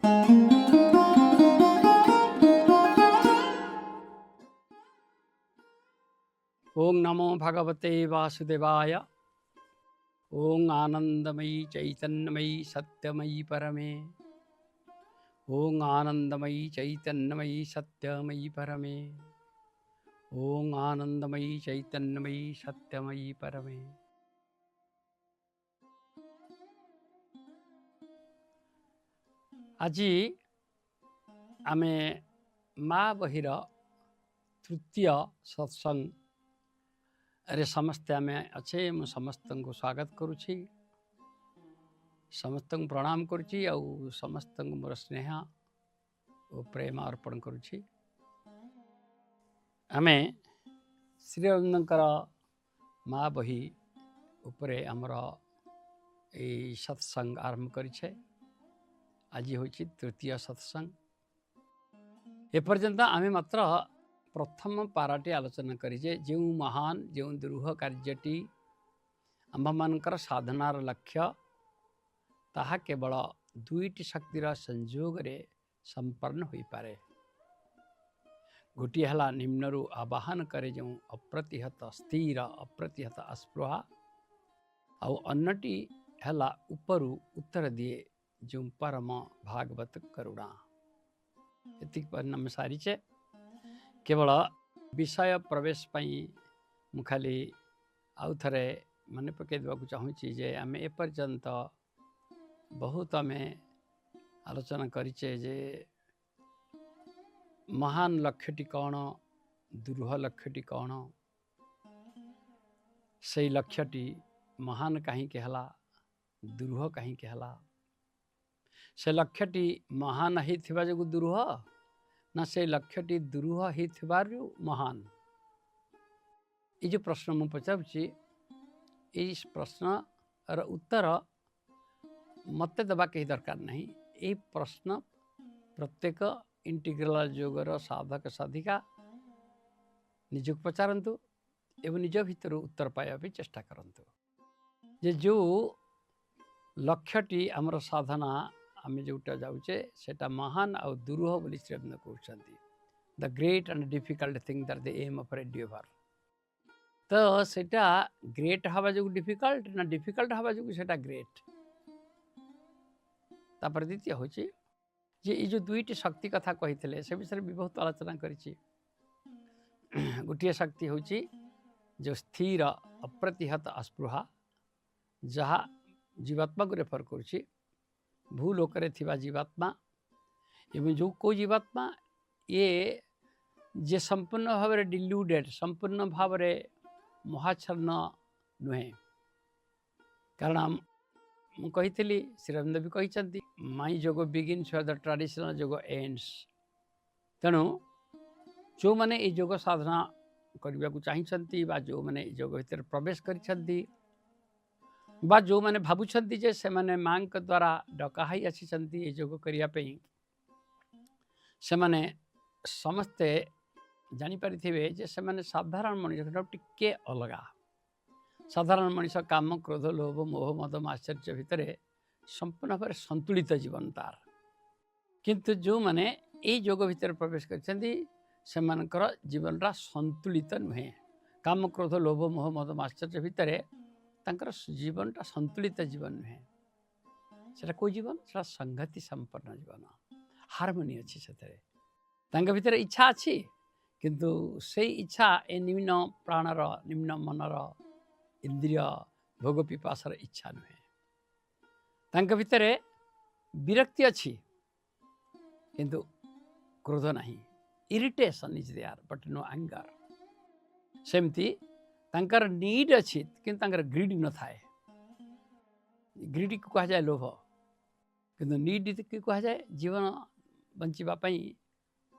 ओं नमो भगवते वासुदेवाय। ओं आनंदमयी चैतन्यमयी सत्यमयी परमे। ओं आनंदमयी चैतन्यमयी सत्यमयी परमे। ओं आनंदमयी चैतन्यमयी सत्यमयी परमे। आज आमे माँ बहिर तृतीय सत्संग अरे समस्ते आमे अच्छे मु समस्त को स्वागत करुछि, समस्त को प्रणाम करुछि और समस्त को मोर स्नेह और प्रेम अर्पण करुछि। आमे श्री अरविंदर माँ बही उपरे आमर ए सत्संग आरंभ करिछे। आज होछि तृतीय सत्संग। एपर्यंत आमे मात्र प्रथम पाराटी आलोचना करिजे। जो महान जो दुरूह कार्यटी आम्भमानकर साधनार लक्ष्य ताहा केवल दुईटी शक्तिर संयोग रे संपन्न होई पारे। गोटिए हला निम्नरु आवाहन करे जो अप्रतिहत स्थिर अप्रतिहत अस्पृहा, और अन्यटी हला उपरु उत्तर दिए जो परम भागवत करुणा। एतिक परिणाम सारीचे। केवल विषय प्रवेश पाई मु खाली आउ थरे मन पकई देवाक चाहूँगी जे आम एपर्यंत बहुत आम आलोचना करिचे जे महान लक्ष्यटी कौन, दुरूह लक्ष्यटी कौन, से लक्ष्यटी महान कहीं कहला, दुरूह कहीं कहला, से लक्ष्यटी महान ही थिबा जो दुरूह ना से लक्ष्यटी दुरूह ही थिबारु महान। ये जो प्रश्न मु पचारुछि, इस प्रश्न र उत्तर मत दबा कहीं दरकार नहीं। ये प्रश्न प्रत्येक इंटीग्रल योगर साधक साधिका निजक पचारंतु एवं निज भीतर उत्तर पाया भी चेष्टा करंतु। जे जो लक्ष्यटी आमर साधना आम जोटा जाऊे सेटा महान और दुरूह बोली श्री अरविंद कहते। The great and difficult thing that the aim of endeavour. तो सेटा ग्रेट हवा जो डिफिकल्ट ना डिफिकल्ट हवा जो सेटा ग्रेट। तापर द्वितीय होची जे ये जो दुईटी शक्ति कथा कही थे से विषय भी बहुत आलोचना करिछि। गोटे शक्ति होची जो स्थिर अप्रतिहत अस्पृहा, जहाँ जीवात्मा को रेफर करुछि। भूलोकरे थिबा जीवात्मा एवं जो को जीवात्मा ये जे संपूर्ण भाव में डिल्यूडेड, संपूर्ण भाव में महाच्छन्न नुहे। कारण मु कही श्री अरविंद भी कहते माई जोग बिगिन्स वेयर द ट्रेडिशनल जोग एंड्स। तेणु जो माने ये जोग साधना करने को चाहिए बा जो माने जोग भीतर प्रवेश करिसेंती बा जो माने भाबुछंती जे से माने मां के द्वारा डकाई आसीचंती ये जोग करिया पई, से माने समस्ते जानी पारिथिबे जे से माने साधारण मनुष्य टिके अलगा। साधारण मनुष्य काम क्रोध लोभ मोह मद आश्चर्य भितर संपूर्ण भाव संतुलित जीवन तार। किंतु जो माने ये जोग भीतर प्रवेश करछंती सेमानकर जीवनरा संतुलित नुहे। काम क्रोध लोभ मोह मद आश्चर्य भितर तांकर जीवनटा संतुलित जीवन नुहे। सेटा को जीवन? सेटा संगति संपन्न जीवन, हार्मोनी अच्छी सेतरे। तांका भितर इच्छा अच्छी किंतु से इच्छा ए निम्न प्राणर निम्न मनर इंद्रिय भोग पिपासर इच्छा नुहे। तांका भितर विरक्ति अच्छी किंतु क्रोध नहीं। Irritation is there but no anger. सेमती तांकर नीड अच्छी किंतु तांकर ग्रीड न थाए। ग्रीड को कहा जाए लोभ, किंतु नीड को कहा जाए जीवन बंचिबा पई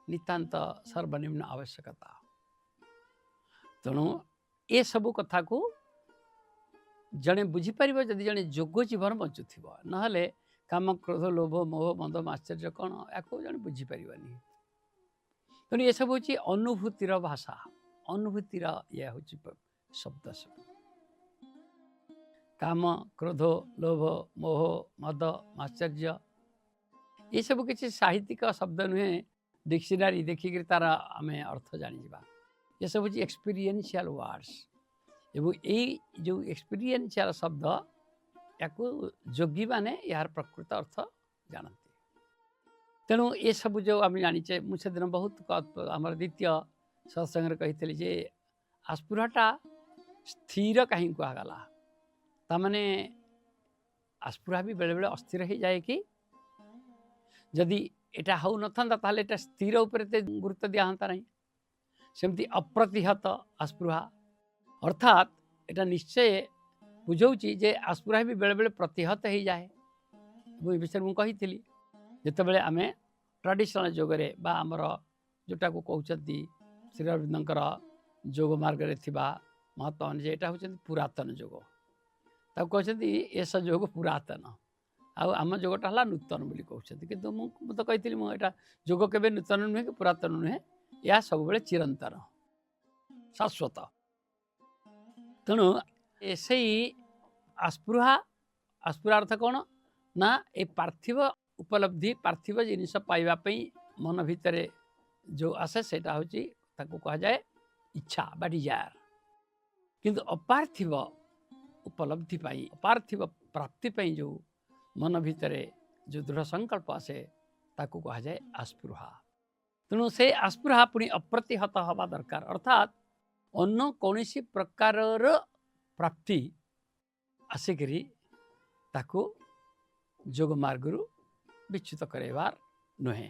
नितांत सर्वनिम्न आवश्यकता। तेणु ये सबू कथा को जड़े बुझीपर जदि जड़े जोग जीवन बंचुव ना काम क्रोध लोभ मोह मद आश्चर्य कौन या जड़े बुझीपर। तेणु ये सब हूँ अनुभूतिर भाषा, अनुभूतिर यह हूँ शब्द। सब काम क्रोध लोभ मोह मद आश्चर्य ये सब किसी साहित्यिक शब्द नुहे डिक्शनरी देखिक तार आम अर्थ जाणीजा ये सब हूँ एक्सपीरियंशियल वर्ड्स एवं यही जो एक्सपीरियंशियल शब्द या जोगी माने यार प्रकृत अर्थ जानती तेणु ये सब जो आम जाचे मुझे दिन बहुत आम द्वितीय सत्संग कही जे आस्पुराटा स्थिर कहीं कहगला ताने आस्पुरा भी बेले बेले अस्थिर हो जाए कि जदि एटा हो न था एटा स्थिर उपरे गुरुत्व दिया हाँ ना सेमती अप्रतिहत आस्पृहा अर्थात एटा निश्चय बुझाऊँगी जे आस्पृहा भी बेले बेले प्रतिहत हो जाए ये विषय मुझे जितेबाला आम ट्रेडिशनल जोगरे बा आमर जोटा को कहते श्री अरविंदर जोग मार्ग थिबा महात्मा मैंने यहाँ हूँ पुरातन जोग तक कहते ये जोग पुरातन आम जोगटा है नूतन बोली कहते कि मुझे कही मुझा जोग के नूतन नुहे कि पुरातन नुहे यह सब बड़े चिरंतन शाश्वत तेणु से आस्पृहा आस्पृहा अर्थ कौन ना ये पार्थिव उपलब्धि पार्थिव जिनिस पाइबापी मन भितर जो आसे सेटा हूँ कह जाए इच्छा बा डिजायर किंतु अपार्थिव उपलब्धि पाई अपार्थिव प्राप्ति पाई जो मन भितर जो दृढ़ संकल्प आसे ताकू कह जाए आस्पृहा तेणु से आस्पृहा पुणी अप्रतिहत हवा दरकार अर्थात अन्य कौन प्रकार प्राप्ति आसिकी ताकू जोग मार्गरू विच्युत करवार नुहे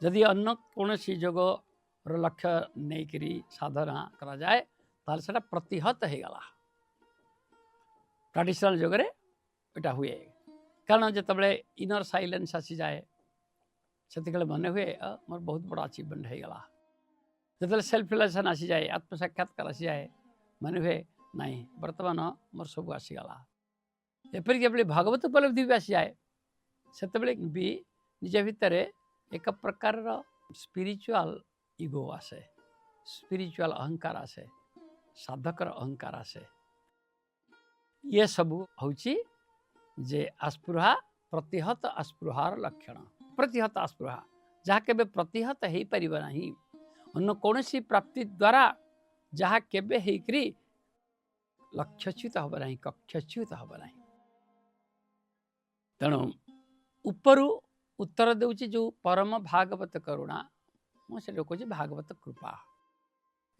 जदि अन्य कौन जोग लक्ष्य नहीं साधना करा जाए ताल से प्रतिहत हो गला ट्रेडिशनल जोगरे एटा हुए कारण जिते इनर साइलेंस आसी जाए से मन हुए मोर बहुत बड़ा अचिवमेंट हो गला जो सेल्फ रियलाइजेशन आसी जाए आत्म साक्षात्कार आसी जाए मन हुए नहीं बर्तमान मोर सब आसीगला एपरिक जब भागवत उपलब्धि भी आसी जाए से भी निज भितर एक प्रकार स्पिरिचुअल इगो आसे स्पिरिचुअल अहंकार आसे साधकर अहंकार आसे ये सब हूँ जे आस्पृहा प्रतिहत आस्पृहार लक्षण प्रतिहत आस्पृहा जहाँ केबे प्रतिहत हो पार ना अन्य कौन प्राप्ति द्वारा जहाँ केबे होकरी लक्ष्यच्युत हम ना कक्षच्युत हम ना तेणु उपरु उत्तर देउची जो परम भागवत करुणा मुझे कहूँ भागवत कृपा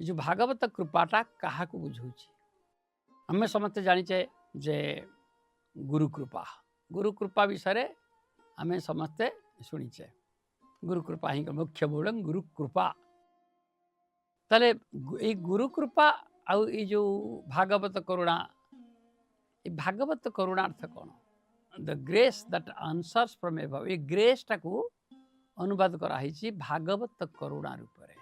जो भागवत कृपाटा क्या बुझाऊँगी आम समस्त जानीचे जे गुरु कृपा विषय आम समस्ते शुणीचे गुरु कृपा ही मुख्य मूल गुरु कृपा ताले ये गुरु कृपा आउ ये जो भागवत करुणा ये भागवत करुणा अर्थ कौन the grace that answers from above ये ग्रेस टाकू अनुवाद कराई भागवत करुणा रूप में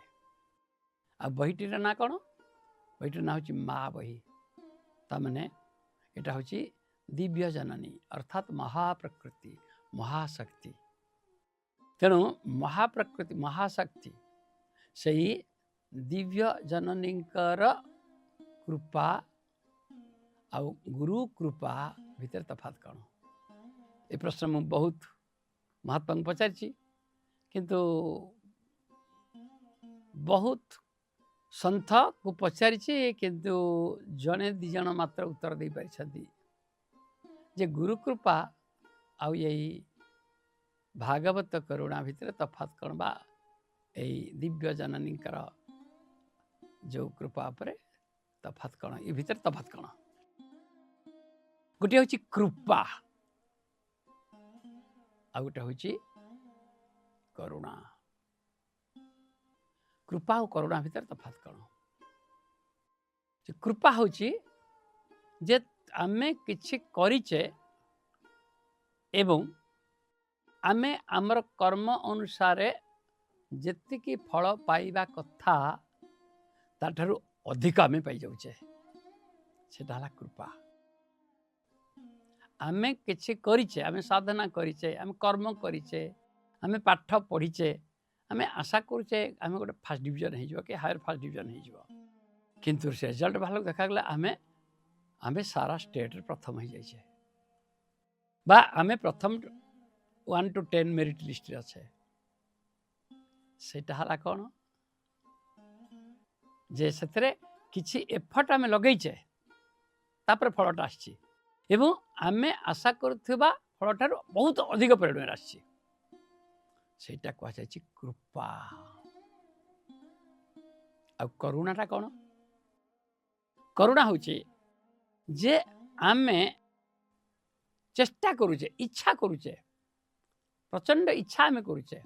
आ बहीटीर ना कौन बहीटीर ना हूँ माँ बही तमें यहाँ हूँ दिव्य जननी अर्थात महाप्रकृति महाशक्ति तेणु महाप्रकृति महाशक्ति से दिव्य जननी कृपा आ गुरु कृपा भितर तफात कौन ये प्रश्न मुझे बहुत महात्मा को पचारि किंतु बहुत संथ को पचारि किंतु जने दिज मात्र उत्तर दे पारि जे गुरु कृपा आउ यही भागवत करुणा भितर तफात कौन बा यही दिव्य जननी जो कृपा पर तफात कौन ये भितर तफात कौन गोटे हूँ कृपा आ गोटे हूँ करुणा कृपा और करुणा भितर तफात कौन कृपा हूँ जे आमे किछि करिचे एवं आमे आमर कर्म अनुसार जेतिकी फल पाइबा कथा ताठारु अधिक आमे पाई जाउचे सेटा हला कृपा आमे किछि करिचे आमे साधना करिचे आमे कर्म करिचे आमे पाठ पढ़ीचे आमे आशा करुचे आमे गोटे फर्स्ट डिविजन हो कि हायर फर्स्ट डिविजन हो किंतु रिजल्ट भालो देखा गला आमे आमे सारा स्टेट प्रथम हो जाइए बा आमे प्रथम 1 to 10 मेरिट लिस्ट अच्छे सेटा हला कौन जे से किसी एफर्ट आम लगेचे तापर फलटा आसी एवं आम आशा करुवा फलठार बहुत अधिक परिमाण आसी सेटा कहुई कृपा आ करुणाटा कौन करुणा हूँ जे आम चेष्टा करुचे इच्छा करुचे प्रचंड इच्छा आम करुचे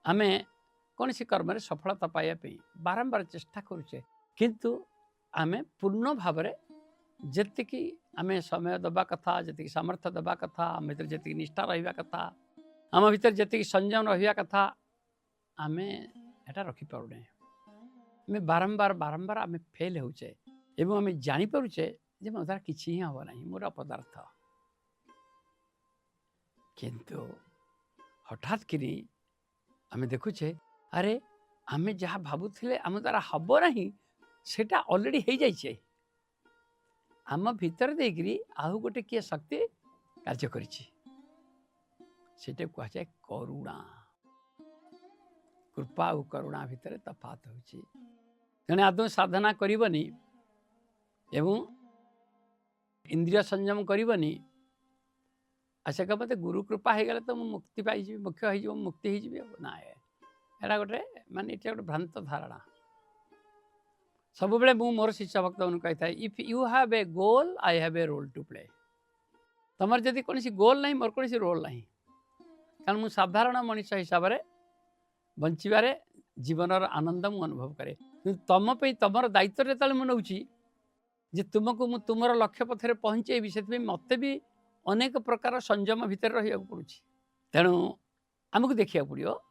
आम कौन सी कर्म सफलता पाइबापी बारंबार चेष्टा करुचे किंतु आम पूर्ण भाव जी आम समय दबा कथा जी सामर्थ्य दबा कथा आम भर जी निष्ठा रहा कथा आम भर जी संयम रहा कथा आम एटा रखिपारे आम बारंबार बारंबार आम फेल होचे एवं आम जापे जे मो द्वारा किसी ही हम ना मोर अपदार्थ किंतु हठात कि आम देखुचे अरे आम जहाँ भावुले आम द्वारा हम ना सेटा ऑलरेडी हो जाइए आम भीतर देकरी आहु गोटे किए शक्ति कार्य करिछि सेटा कहुए करुणा कृपा और करुणा भितर तफात होछि तेणे आदौ साधना करबनी एवं इंद्रिय संयम करबनी आशा का मत गुरु कृपा हो गले तो मुक्ति पाई मुख्य हो मुक्ति हो ना एटा गोटे माने ये गोटे भ्रांत धारणा सब बेले मु मोर शिष्य भक्त मन कही था if you have a goal I have a role to play तुम जदि कौन गोल ना मोर कौन रोल ना कारण मुझ साधारण मनीष हिसाब से बंचारे जीवनर आनंद मु अनुभव करे तुम तुम दायित्व जो मुझे नौची जे तुमको मु तुमर लक्ष्य पथरे पहुँचेबी से मत भी अनेक प्रकार संयम भितर रहा पड़ू तेणु आमको देखा पड़ो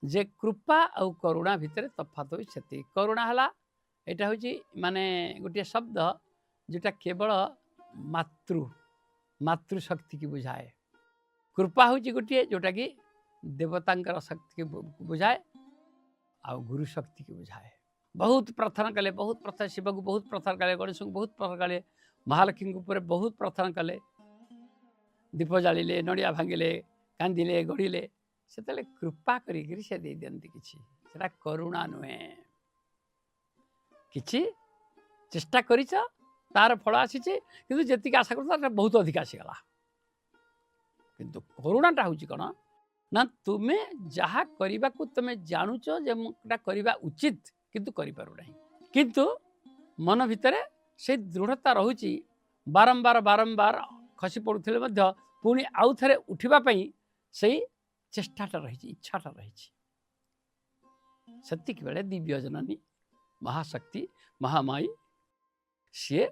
जे कृपा और करुणा भितर तफात हो से करुणा है यहाँ हूँ माने गोटे शब्द जोटा केवल मातृशक्ति की बुझाए कृपा हूँ गोटे जोटा कि देवता शक्ति की बुझाए आ गुरु शक्ति की बुझाए बहुत प्रार्थना कले बहुत प्रार्थना शिव को बहुत प्रार्थना कले गणेश को बहुत प्रार्थना कले महालक्ष्मी ऊपर बहुत प्रार्थना कले दीप जालिले नड़िया भांगिले कांदिले गढ़िले से कृपा करी से दे दियंती किछि सेटा करुणा नुहे किछि चेष्टा करिछ तार फल आसी किंतु जेतिक आशा कर बहुत अधिक आसीगला किंतु करुणाटा हूँ कौन ना तुम्हें जहाँ करने को तुम्हें जानूच जे करवा उचित किंतु करिपारु नहीं किंतु मन भितर से दृढ़ता रहुची बारंबार बारंबार खसी पड़ुथिले मध्य पुणी आउ थरे उठिबापई से चेष्टाटा रही इच्छाटा रही सेतिक बेले दिव्य जननी महाशक्ति महामाई सी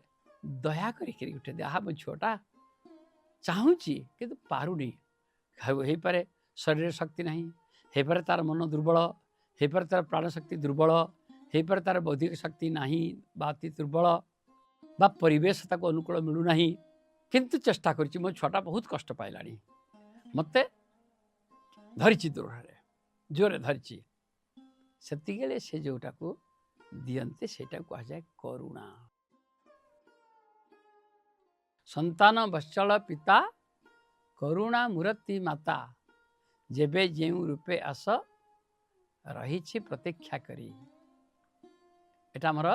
दया करी उठे दे मो छुआटा चाहूँगी किंतु पारुनी हो पारे शरीर शक्ति नहीं हो पारे तार मन दुर्बल हो पारे तार प्राण शक्ति दुर्बल हो पारे तार बौद्धिक शक्ति नहीं बाति दुर्बल बा परिवेश ताको अनुकूल मिलूना किंतु चेष्टा करी मो छुआटा बहुत कष्ट पाइलानी मत धरी दृढ़ जोरे धरी से से जोटा को दियंते सेटा कहुए करुणा संतान वत्सल पिता करुणा मूर्ति माता जेबे जेउ रूपे आस रही प्रतीक्षा करी एटा मोर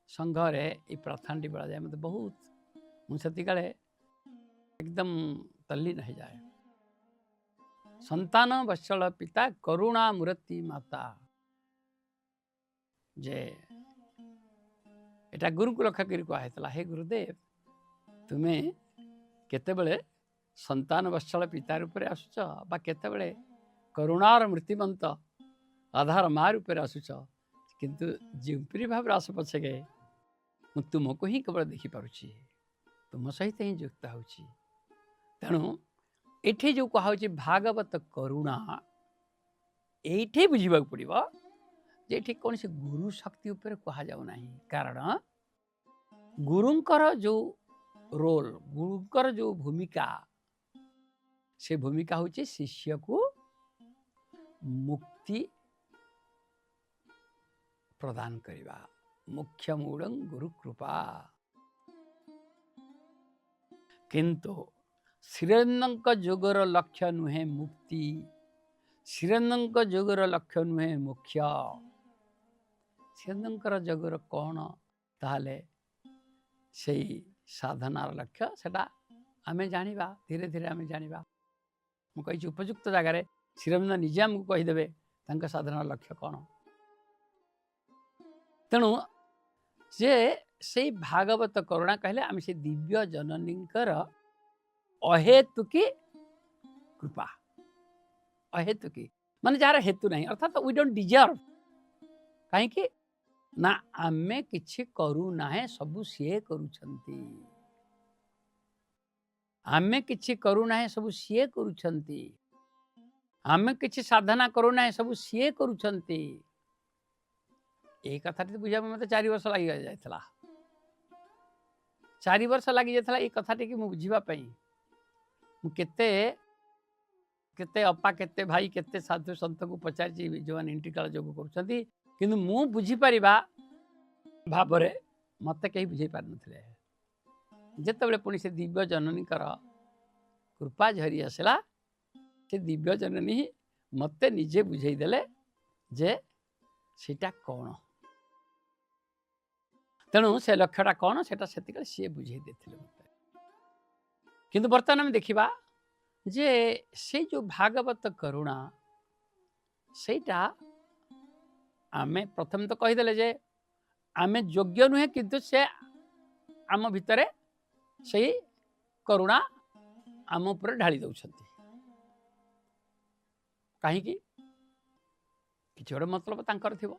संघरे ये प्रार्थनाटी बेला जाए मत बहुत मुझे काले एकदम तल्लीन हो जाए संतान वत्सल पिता करुणा मूर्ति माता जे एटा गुरु को लक्ष्य कर कहला हे गुरुदेव तुम्हें केतेबेले संतान वत्सल पिता रूप में आसुच बा केतेबेले करुणार मूर्तिमंत आधार माँ रूप में आसुच किंतु जिपरी भाव आस पछे मु तुमको ही केवल देखिपारुछि तुम सहित ही युक्त होछि तेणु एठी जो कहा भागवत करुणा एठी बुझा पड़ो जे कौन से गुरु शक्ति उपर कहा जाऊ नहीं कारण गुरुंकर जो रोल गुरुंकर जो भूमिका से भूमिका हूँ शिष्य को मुक्ति प्रदान करवा मुख्य मूलं गुरु कृपा किंतु ଶ୍ରୀରନ୍ଧଙ୍କ ଯୋଗର ଲକ୍ଷ୍ୟ ନୁହେଁ ମୁକ୍ତି, ଶ୍ରୀରନ୍ଧଙ୍କ ଯୋଗର ଲକ୍ଷ୍ୟ ନୁହେଁ ମୋକ୍ଷ। ଶ୍ରୀରନ୍ଧଙ୍କର ଯୋଗର କ'ଣ ତାହେଲେ ସେଇ ସାଧନାର ଲକ୍ଷ୍ୟ ସେଟା ଆମେ ଜାଣିବା, ଧୀରେ ଧୀରେ ଆମେ ଜାଣିବା। ମୁଁ କହିଛି ଉପଯୁକ୍ତ ଜାଗାରେ ଶ୍ରୀରବିନ୍ଦ ନିଜେ ଆମକୁ କହିଦେବେ ତାଙ୍କ ସାଧନାର ଲକ୍ଷ୍ୟ କ'ଣ। ତେଣୁ ସେ ସେଇ ଭାଗବତ କରୁଣା କହିଲେ ଆମେ ସେ ଦିବ୍ୟ ଜନନୀଙ୍କର ଅହେତୁକି କୃପା, ଅହେତୁକି ମାନେ ଯାହାର ହେତୁ ନାହିଁ, ଅର୍ଥାତ୍ ୱି ଡୋଣ୍ଟ ଡିଜର୍ଭ। କାହିଁକି ନା ଆମେ କିଛି କରୁନାହେଁ, ସବୁ ସିଏ କରୁଛନ୍ତି। ଆମେ କିଛି କରୁନାହେଁ, ସବୁ ସିଏ କରୁଛନ୍ତି। ଆମେ କିଛି ସାଧନା କରୁନାହେଁ, ସବୁ ସିଏ କରୁଛନ୍ତି। ଏଇ କଥାଟି ବୁଝିବା ପାଇଁ ମୋତେ 4 ବର୍ଷ ଲାଗିଯାଇଥିଲା। 4 ବର୍ଷ ଲାଗିଯାଇଥିଲା ଏଇ କଥାଟିକି ମୁଁ ବୁଝିବା ପାଇଁ। ମୁଁ କେତେ ଅପା, କେତେ ଭାଇ, କେତେ ସାଧୁ ସନ୍ଥଙ୍କୁ ପଚାରିଛି ଯେଉଁମାନେ ଇଣ୍ଟିଗ୍ରାଲ ଯୋଗ କରୁଛନ୍ତି, କିନ୍ତୁ ମୁଁ ବୁଝିପାରିବା ଭାବରେ ମୋତେ କେହି ବୁଝେଇ ପାରିନଥିଲେ। ଯେତେବେଳେ ପୁଣି ସେ ଦିବ୍ୟ ଜନନୀଙ୍କର କୃପା ଝରି ଆସିଲା, ସେ ଦିବ୍ୟ ଜନନୀ ମୋତେ ନିଜେ ବୁଝେଇ ଦେଲେ ଯେ ସେଇଟା କ'ଣ। ତେଣୁ ସେ ଲକ୍ଷ୍ୟଟା କ'ଣ ସେଟା ସେତିକି ସିଏ ବୁଝେଇ ଦେଇଥିଲେ ମୋତେ। କିନ୍ତୁ ବର୍ତ୍ତମାନ ଆମେ ଦେଖିବା ଯେ ସେଇ ଯେଉଁ ଭାଗବତ କରୁଣା ସେଇଟା ଆମେ ପ୍ରଥମେ ତ କହିଦେଲେ ଯେ ଆମେ ଯୋଗ୍ୟ ନୁହେଁ, କିନ୍ତୁ ସେ ଆମ ଭିତରେ ସେଇ କରୁଣା ଆମ ଉପରେ ଢାଳି ଦେଉଛନ୍ତି। କାହିଁକି? କିଛି ଗୋଟେ ମତଲବ ତାଙ୍କର ଥିବ।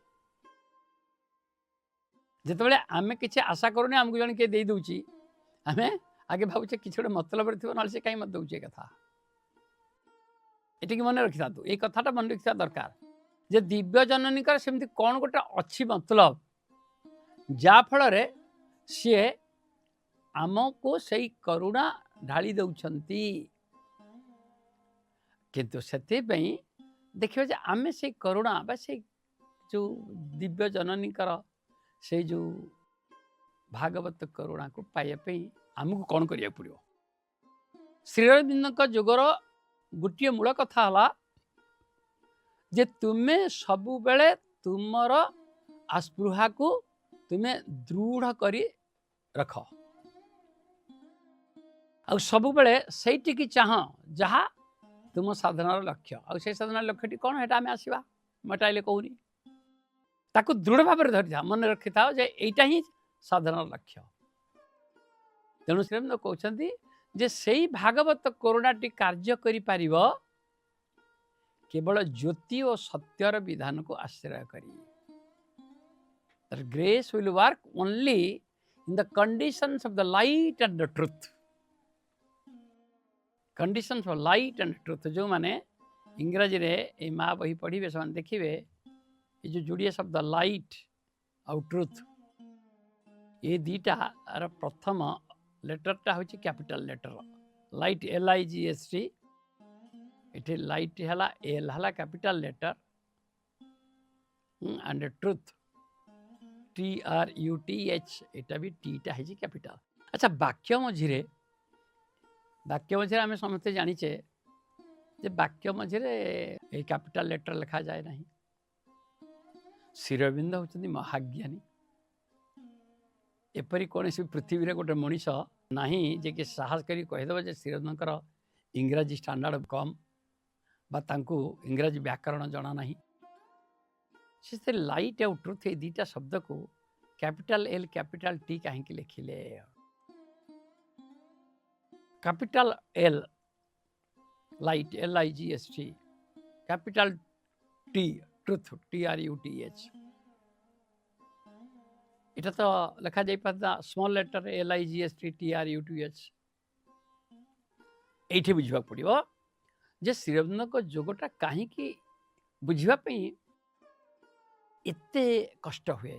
ଯେତେବେଳେ ଆମେ କିଛି ଆଶା କରୁନି, ଆମକୁ ଜଣେ କିଏ ଦେଇଦେଉଛି, ଆମେ ଆଗେ ଭାବୁଛେ କିଛି ଗୋଟେ ମତଲବରେ ଥିବ, ନହେଲେ ସେ କାହିଁ ମତେ ଦେଉଛି। ଏ କଥା ଏଠିକି ମନେ ରଖିଥାନ୍ତୁ, ଏଇ କଥାଟା ମନେ ରଖିଥିବା ଦରକାର ଯେ ଦିବ୍ୟ ଜନନୀଙ୍କର ସେମିତି କ'ଣ ଗୋଟେ ଅଛି ମତଲବ, ଯାହାଫଳରେ ସିଏ ଆମକୁ ସେଇ କରୁଣା ଢାଳି ଦେଉଛନ୍ତି। କିନ୍ତୁ ସେଥିପାଇଁ ଦେଖିବା ଯେ ଆମେ ସେଇ କରୁଣା ବା ସେଇ ଯେଉଁ ଦିବ୍ୟ ଜନନୀଙ୍କର ସେଇ ଯେଉଁ ଭାଗବତ କରୁଣାକୁ ପାଇବା ପାଇଁ ଆମକୁ କ'ଣ କରିବାକୁ ପଡ଼ିବ। ଶ୍ରୀଅରବିନ୍ଦଙ୍କ ଯୋଗର ଗୋଟିଏ ମୂଳ କଥା ହେଲା ଯେ ତୁମେ ସବୁବେଳେ ତୁମର ଆସ୍ପୃହାକୁ ତୁମେ ଦୃଢ଼ କରି ରଖ, ଆଉ ସବୁବେଳେ ସେଇଠିକି ଚାହଁ ଯାହା ତୁମ ସାଧନାର ଲକ୍ଷ୍ୟ। ଆଉ ସେଇ ସାଧନାର ଲକ୍ଷ୍ୟଟି କ'ଣ ସେଟା ଆମେ ଆସିବା, ମୁଁ ଏଟା ହେଲେ କହୁନି। ତାକୁ ଦୃଢ଼ ଭାବରେ ଧରିଥାଅ, ମନେ ରଖିଥାଅ ଯେ ଏଇଟା ହିଁ ସାଧନାର ଲକ୍ଷ୍ୟ। ତେଣୁ ଶ୍ରୀଅରବିନ୍ଦ କହୁଛନ୍ତି ଯେ ସେଇ ଭାଗବତ କରୁଣାଟି କାର୍ଯ୍ୟ କରିପାରିବ କେବଳ ଜ୍ୟୋତି ଓ ସତ୍ୟର ବିଧାନକୁ ଆଶ୍ରୟ କରି। Grace will work only in the conditions of the light and the truth. Conditions of light and truth. ଯେଉଁମାନେ ଇଂରାଜୀରେ ଏଇ ମା ବହି ପଢ଼ିବେ ସେମାନେ ଦେଖିବେ ଏ ଯେଉଁ ଯୋଡ଼ିଏ ଶବ୍ଦ ଲାଇଟ୍ ଆଉ ଟ୍ରୁଥ୍, ଏ ଦୁଇଟାର ପ୍ରଥମ ଲେଟରଟା ହେଉଛି କ୍ୟାପିଟାଲ ଲେଟର। ଲାଇଟ୍ LIGHT, ଏଠି ଲାଇଟ୍ ହେଲା L ହେଲା capital letter, and truth TRUTH, ଏଟା ବି ଟିଟା ହେଇଛି କ୍ୟାପିଟାଲ। ଆଚ୍ଛା, ବାକ୍ୟ ମଝିରେ ଆମେ ସମସ୍ତେ ଜାଣିଛେ ଯେ ବାକ୍ୟ ମଝିରେ ଏଇ କ୍ୟାପିଟାଲ ଲେଟର ଲେଖାଯାଏ ନାହିଁ। ଶ୍ରୀଅରବିନ୍ଦ ହେଉଛନ୍ତି ମହାଜ୍ଞାନୀ। ଏପରି କୌଣସି ପୃଥିବୀରେ ଗୋଟେ ମଣିଷ ନାହିଁ ଯେ କି ସାହସ କରି କହିଦେବ ଯେ ଶ୍ରୀଅରବିନ୍ଦଙ୍କର ଇଂରାଜୀ ଷ୍ଟାଣ୍ଡାର୍ଡ଼ କମ୍ ବା ତାଙ୍କୁ ଇଂରାଜୀ ବ୍ୟାକରଣ ଜଣା ନାହିଁ। ସେ ଲାଇଟ୍ ଆଉ ଟ୍ରୁଥ୍ ଏଇ ଦୁଇଟା ଶବ୍ଦକୁ କ୍ୟାପିଟାଲ L କ୍ୟାପିଟାଲ T କାହିଁକି ଲେଖିଲେ? Capital L light LIGHT, capital T truth TRUTH। এটা তো লেখা ଯାଇପାରନ୍ତା ସ୍ମଲ୍ ଲେଟର LIGHT TRUTH। এইଠି ବୁଝିବାକୁ ପଡ଼ିବ ଯେ ଶ୍ରୀଅରବିନ୍ଦଙ୍କ ଯୋଗଟା କାହିଁକି ବୁଝିବା ପାଇଁ ଏତେ କଷ୍ଟ ହୁଏ।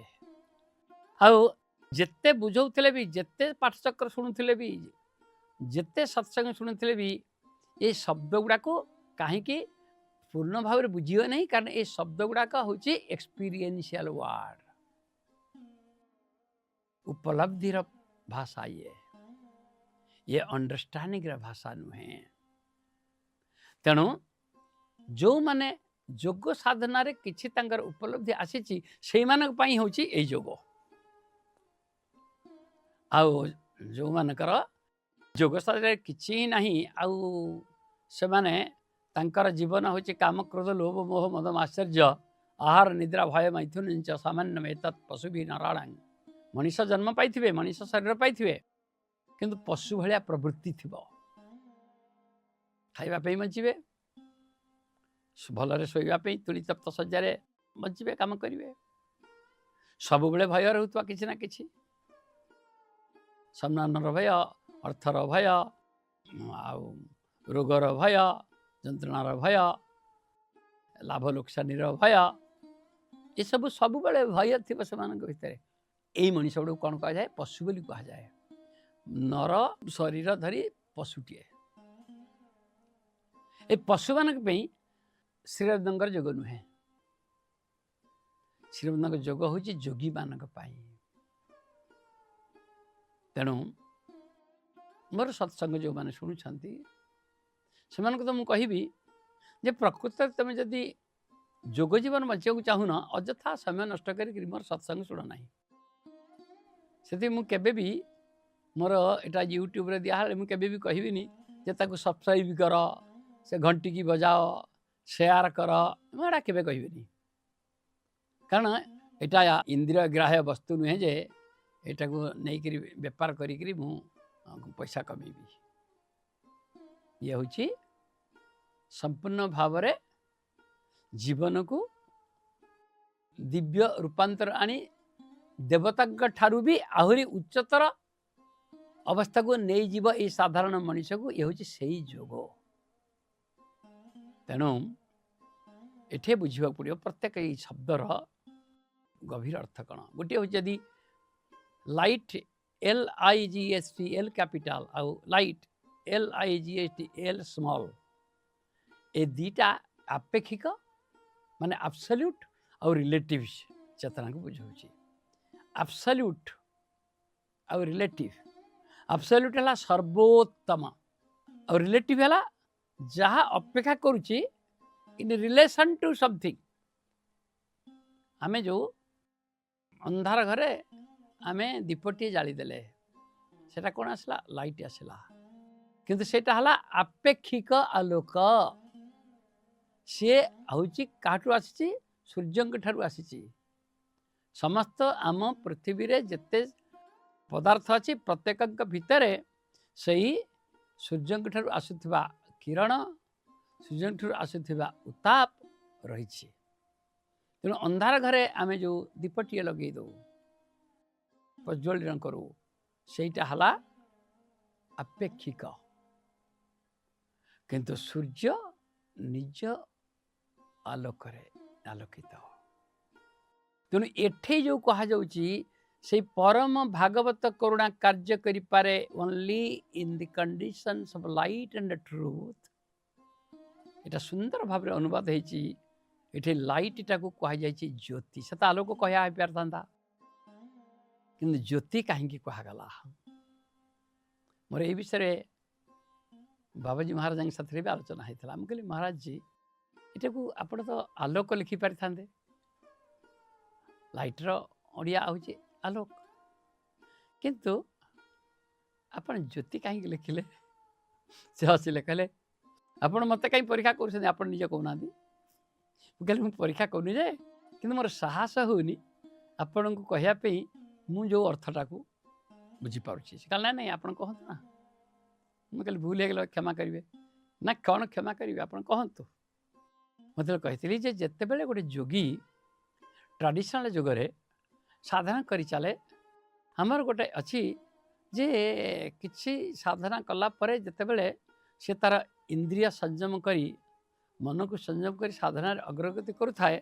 ଆଉ ଯେତେ ବୁଝଉଥିଲେ ବି, ଯେତେ ପାଠଚକ୍ର ଶୁଣୁଥିଲେ ବି, ଯେତେ ସତ୍ସଙ୍ଗ ଶୁଣୁଥିଲେ ବି ଏ ଶବ୍ଦ ଗୁଡ଼ାକୁ କାହିଁକି ପୂର୍ଣ୍ଣ ଭାବରେ ବୁଝିବେ ନାହିଁ, କାରଣ ଏ ଶବ୍ଦ ଗୁଡ଼ାକ ହେଉଛି ଏକ୍ସପିରିଏନ୍ସିଆଲ ୱାର୍ଡ, ଉପଲବ୍ଧିର ଭାଷା। ये अंडरस्टांडिंग भाषा नुहे। तेणु जो माने जोग साधना किछि तांकर उपलब्धि आसीची सेई मानक पई होची ए जोग। आउ जो मानकर जोग साधना किछि नाही आउ से माने तांकर जीवन होची काम क्रोध लोभ मोह मद आश्चर्य आहार निद्रा भय मैथुन च सामान्य में तत् पशु भी नारायण। मनीष जन्म पाइथिबे मनीष शरीर पाइथिबे किंतु पशु भलिया प्रवृत्ति थिबो। खाइबा पे बंचिबे भलरे शोइबा पे तुली तप्त सज्जारे बंचिबे काम करिवे सब बेले भय रहउतबा किछि ना किछि सम्मानर भय अर्थर भय आउ रोगर भय जंत्रणार भय लाभ लोकसानीर भय ये सब बेले भय थिबो सेमानक भितरे। एई मनीष गुड कौन कह जाए पशु बोली कह जाए। नर शरीर धरी पशुटीए ए पशु मानक पे श्रीरविंदर जोग नुहे। श्रीरविंदर जोग हूँ जोगी मानक पाई। तेणु मोर सत्संग जो मैंने शुणुंट से तो मुझे कहबी जे प्रकृत तुम जदि जोग जीवन बचा चाहून अଯଥା समय नष्ट कर मोर सत्संग शुण ना से मुझे भी मोर एटा यूट्यूब रे दिया मुझे भी कहबिनी जे ताको सब्सक्राइब कर से घंटी की बजाओ शेयर कर मुझा के कहबिनी कारण एटा इंद्रिय ग्राह्य वस्तु नुहे जे एटा को नहीं बेपार करी मु पैसा कमेबी। ये हूँ संपूर्ण भाव रे जीवन को दिव्य रूपांतर आनी देवता ठारू भी आहरी उच्चतर अवस्था को नहीं जीव ये साधारण मनीष को ये हूँ से जोग। तेणु एठे बुझा पड़ो प्रत्येक ये शब्दर गभीर अर्थ कौन। गोटे हूँ जदि लाइट LIGHT कैपिटल आउ लाइट LIGHT स्मॉल ए दीटा आपेक्षिक माने एब्सोल्यूट और रिलेटिव चेतना को बुझाऊँ। एब्सोल्यूट और रिलेटिव एब्सोल्यूट है सर्वोत्तम और रिलेटिव है जहाँ अपेक्षा करुच्ची इन रिलेशन टू समथिंग। आमे जो अंधार घरे आमे दीपटी जाली देले सेटा कौन आसला लाइट आसला किंतु सेटा हला आपेक्षिक आलोक। सी हूँ काठू आसी सूर्य ठारू आसी समस्त आम पृथ्वी रे जेते पदार्थ अच्छी प्रत्येक भितर से सूर्य ठारू आसुथिबा किरण सूर्य ठारू आसुथिबा उत्ताप रही। तेणु अंधार घरे आमे जो दीपटी लगे दो प्रज्वलन करू सेटा हला आपेक्षिक किंतु सूर्य निज आलोक आलोकित। तेणु एठे जो कहा जाउची से परम भागवत करुणा कार्य करि पारे only in the conditions of light and truth. एटा सुंदर भाव अनुवाद होती। ये लाइट टा को कह जाए ज्योति से आलोक कह पारता कि ज्योति कहीं कहगला। मोर ये विषय बाबाजी महाराज साथ भी आलोचना होता। मुझे कहली महाराज जी ये को आप तो आलोक लिखि पारि थांते। लाइटर ओडिया हूँ आलोक किंतु आपण ज्योति कहीं लिखिले से हसिले कहले आपण मत कहीं परीक्षा कर आप निजे कहना। कहली मुझे परीक्षा करूनी जे कि मोर साहस होनी आपण को कहवाई मु जो अर्थटा को बुझीपारे। कहला नहीं आप कहतु ना। मुझे कहली भूल हो क्षमा करेंगे ना कौन क्षमा करेंगे आप कहतु। मतलब कही जिते बड़े गोटे जोगी ट्राडिशनल जोगरे साधना करी चले आमर गोटे अच्छी जे किसी साधना कला परे जिते बड़े से तार इंद्रिय संयम करी मन को संयम कर साधना अग्रगति करुए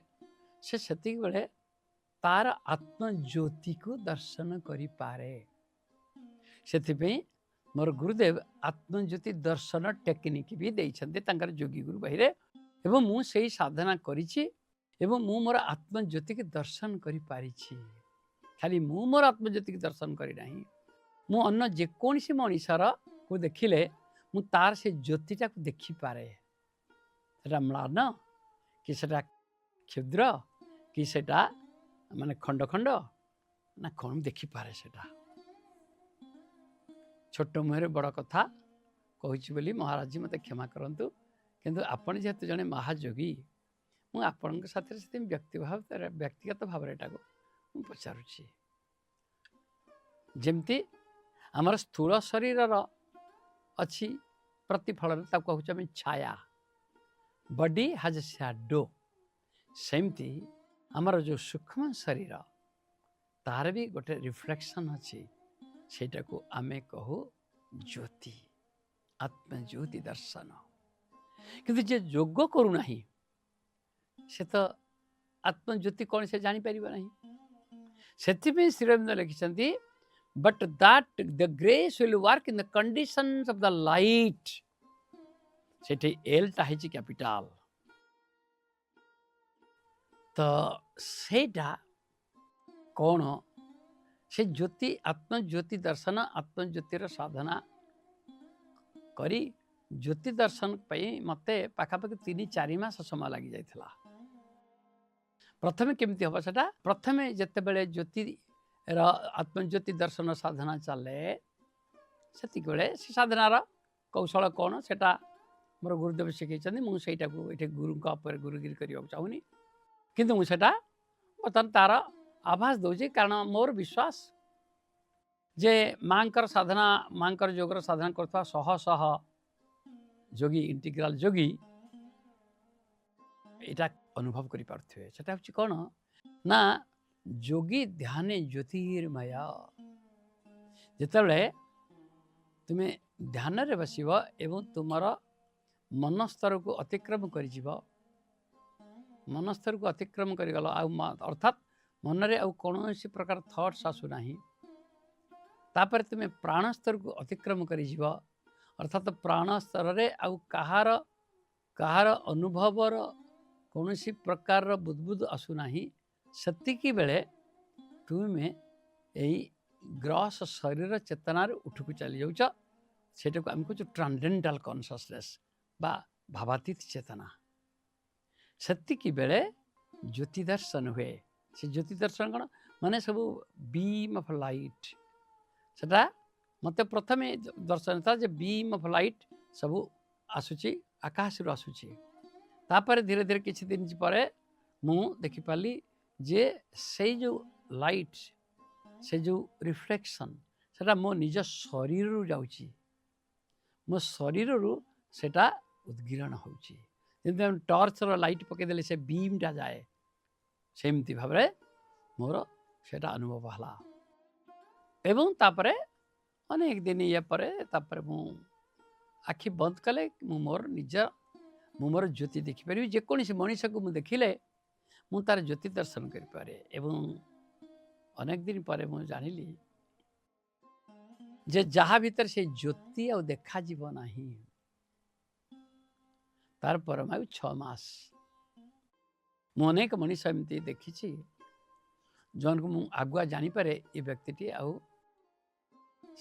से बेले तार आत्मज्योति को दर्शन करि पारे। से मोर गुरुदेव आत्मज्योति दर्शन टेक्निक भी देते जोगी गुरु बही एवं मु से साधना करिछि एवं मु मोर आत्मज्योति के दर्शन करि पारिछि। खाली मु मोर आत्मज्योति के दर्शन करी नाही मु अन्य जेकोसी मनीषर को देखिले मु तार से ज्योतिटा को देखिपारे सेटा म्लान कि सेटा क्षुद्र कि सेटा माने खंड खंड ना कौन देखिपारे सेटा छोट मुहरे बड़ कथा कहूँ बोली महाराज जी मत क्षमा करंतु किंतु आपण जेहेतु जड़े महायोगी मुझे आपण साथ व्यक्तिगत भाव मुझे पचारुची जमती आमर स्थूल शरीर अच्छी प्रतिफलन कहूँ छाया बॉडी हैज ए शैडो सेमती आमर जो सूक्ष्म शरीर तार भी गोटे रिफ्लेक्शन अच्छी सेटा को आमे कहू ज्योति आत्मज्योति दर्शन किंतु जे योग करूना से तो आत्मज्योति कौन से जापर ना से श्री अरविंद लिखिं but that the grace will work in the conditions of the light सेठी एलटा है कैपिटल तो सेटा कौन से ज्योति आत्मज्योति दर्शन आत्मज्योतिर साधना करी ज्योति दर्शन मते पाखापाखि 3-4 मास समय लगी जाइथिला प्रथमे केमती हम सेटा प्रथमे जेते बेले ज्योति आत्मज्योति दर्शन साधना चले सेति बेले से साधनार कौशल कौन सेटा मोर गुरुदेव शिखै मुझे ये गुरु गुरुगिरी करने चाहूनी किंतु मुझे बर्तमान तार आभास दूसरी कारण मोर विश्वास जे मांकर साधना मांकर योगर साधना करता शह शह जोगी इंटीग्राल जोगी एटा अनुभव करि पारथुए सेटा होछि कोन ना जोगी ध्यान ज्योतिर्मय जेतेबेले तुमे ध्यान रे बसिबो एवं तुमर मन स्तर को अतिक्रम कर मन स्तर को अतिक्रम कर गल अर्थात मन रे आउ कौन प्रकार थॉट्स आसुना तापर तुम्हें प्राण स्तर को अतिक्रम कर अर्थात प्राण स्तर रे आउ कहार कहार अनुभवर कौन प्रकार बुदबुद आसुना सेतिकी बेले तुम्हें यही ग्रस शरीर चेतना उठू चली जाऊच सेटा को आम कह ट्रांडेंटाल कॉन्शसनेस बा भावातीत चेतना सेतिकी बेले ज्योति दर्शन हुए से ज्योति दर्शन कौन माने सब बीम ऑफ लाइट सेटा मते प्रथमे दर्शन था जे बीम ऑफ लाइट सब आसुची आकाश रु आसुची तापर धीरे धीरे किछि दिन पर मु देखि पाली जे से जो लाइट से जो रिफ्लेक्शन सेटा मो निज शरीर रु जाउची मो शरीर रु सेटा उद्गिरण होउची जेंते हम टॉर्च रो लाइट पके देले से बीमटा जाए सेमती भाव मोर सेटा अनुभव हला एवं तापरे अनेक दिन ये परे तापरे मु आखि बंद कले मोर निज मोर ज्योति देखिपारि जेकोसी मनीष को मुझे देखिले मु तार ज्योति दर्शन करें एवं अनेक दिन पर मुझे जानिली जे जहा भीतर से ज्योति आ देखा जीव नाही तार परमायु 6 मास मु अनेक मनीष एमती देखी जन को मु आगुआ जानीपे ये व्यक्ति आउ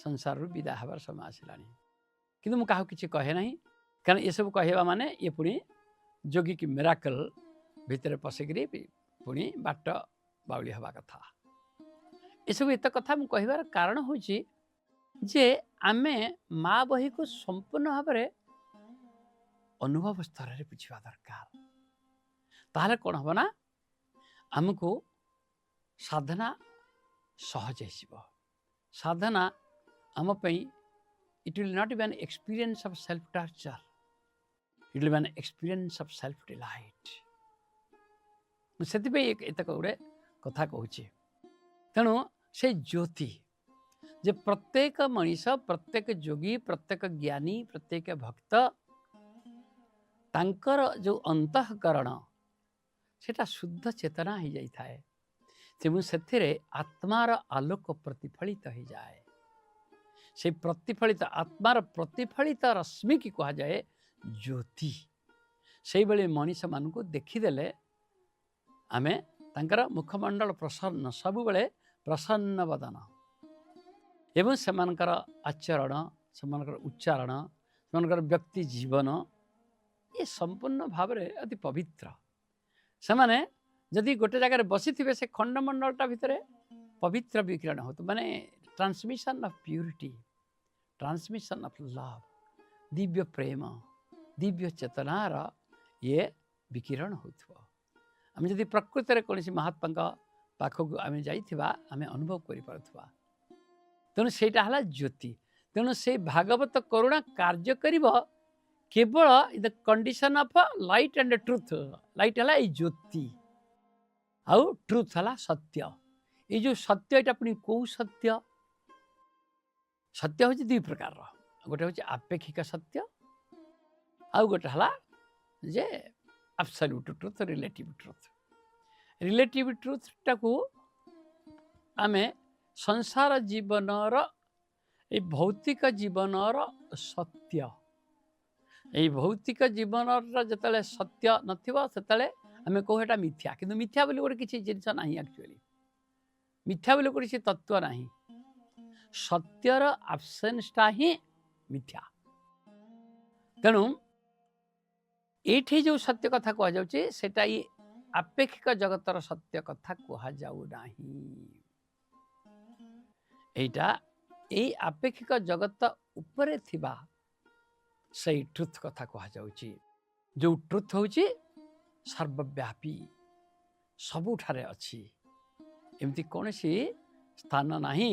संसार विदा हबार समय आसला कि क्या किसी कहे ना कारण ये सब कहवा माने ये पुणी जोगी की मिराकल भितर पशिकी पुणी बाट बाउली हवा कथा ये सब एत कथा मु कहबार कारण हूँ जे आमे माँ बही को संपूर्ण भाव में अनुभव स्तर में बुझा दरकार ताहले कौन हम ना आमको साधना सहज हो साधना आम it will not be an experience of self torture it will be an experience of self delight से एतक गोटे कथा कहूँ तेणु से ज्योति जे प्रत्येक मनीष प्रत्येक योगी प्रत्येक ज्ञानी प्रत्येक भक्त तांकर जो अंतःकरण सेटा शुद्ध चेतना हो जाए से आत्मार आलोक प्रतिफलित हो जाए से प्रतिफलित आत्मार प्रतिफलित रश्मि की कहा जाए ज्योति से बेले मनीष मान को देखीदेले आमे तांकर मुखमंडल प्रसन्न सब बेले प्रसन्न वदन एवं सेमानकर आचरण ସେମାନଙ୍କର ଉଚ୍ଚାରଣ ସେମାନଙ୍କର ବ୍ୟକ୍ତି ଜୀବନ ଏ ସମ୍ପୂର୍ଣ୍ଣ ଭାବରେ ଅତି ପବିତ୍ର। ସେମାନେ ଯଦି ଗୋଟେ ଜାଗାରେ ବସିଥିବେ ସେ ଖଣ୍ଡମଣ୍ଡଳଟା ଭିତରେ ପବିତ୍ର ବିକିରଣ ହେଉଥିବ, ମାନେ transmission of purity, transmission of love, ଦିବ୍ୟ ପ୍ରେମ, ଦିବ୍ୟ ଚେତନାର ଇଏ ବିକିରଣ ହେଉଥିବ। ଆମେ ଯଦି ପ୍ରକୃତରେ କୌଣସି ମହାତ୍ମାଙ୍କ ପାଖକୁ ଆମେ ଯାଇଥିବା ଆମେ ଅନୁଭବ କରିପାରୁଥିବା। ତେଣୁ ସେଇଟା ହେଲା ଜ୍ୟୋତି। ତେଣୁ ସେଇ ଭାଗବତ କରୁଣା କାର୍ଯ୍ୟ କରିବ କେବଳ the condition of light and truth. Light ହେଲା ଏଇ ଜ୍ୟୋତି, ଆଉ ଟ୍ରୁଥ୍ ହେଲା ସତ୍ୟ। ଏଇ ଯେଉଁ ସତ୍ୟ, ଏଇଟା ପୁଣି କେଉଁ ସତ୍ୟ? ସତ୍ୟ ହେଉଛି ଦୁଇ ପ୍ରକାରର, ଗୋଟେ ହେଉଛି ଆପେକ୍ଷିକ ସତ୍ୟ, ଆଉ ଗୋଟେ ହେଲା ଯେ absolute truth, relative truth. Relative ଟ୍ରୁଥ୍ଟାକୁ ଆମେ ସଂସାର ଜୀବନର ଏଇ ଭୌତିକ ଜୀବନର ସତ୍ୟ, ଏଇ ଭୌତିକ ଜୀବନର ଯେତେବେଳେ ସତ୍ୟ ନଥିବ ସେତେବେଳେ ଆମେ କହୁ ଏଟା ମିଥ୍ୟା। କିନ୍ତୁ ମିଥ୍ୟା ବୋଲି ଗୋଟେ କିଛି ଜିନିଷ ନାହିଁ। ଆକ୍ଚୁଆଲି ମିଥ୍ୟା ବୋଲି କିଛି ତତ୍ତ୍ୱ ନାହିଁ। ସତ୍ୟର ଆବସେନ୍ସଟା ହିଁ ମିଥ୍ୟା। ତେଣୁ ଏଇଠି ଯେଉଁ ସତ୍ୟ କଥା କୁହାଯାଉଛି ସେଟା ଏଇ ଆପେକ୍ଷିକ ଜଗତର ସତ୍ୟ କଥା କୁହାଯାଉ ନାହିଁ। ଏଇଟା ଏଇ ଆପେକ୍ଷିକ ଜଗତ ଉପରେ ଥିବା ସେଇ ଟ୍ରୁଥ୍ କଥା କୁହାଯାଉଛି, ଯେଉଁ ଟ୍ରୁଥ୍ ହେଉଛି ସର୍ବବ୍ୟାପୀ, ସବୁଠାରେ ଅଛି। ଏମିତି କୌଣସି ସ୍ଥାନ ନାହିଁ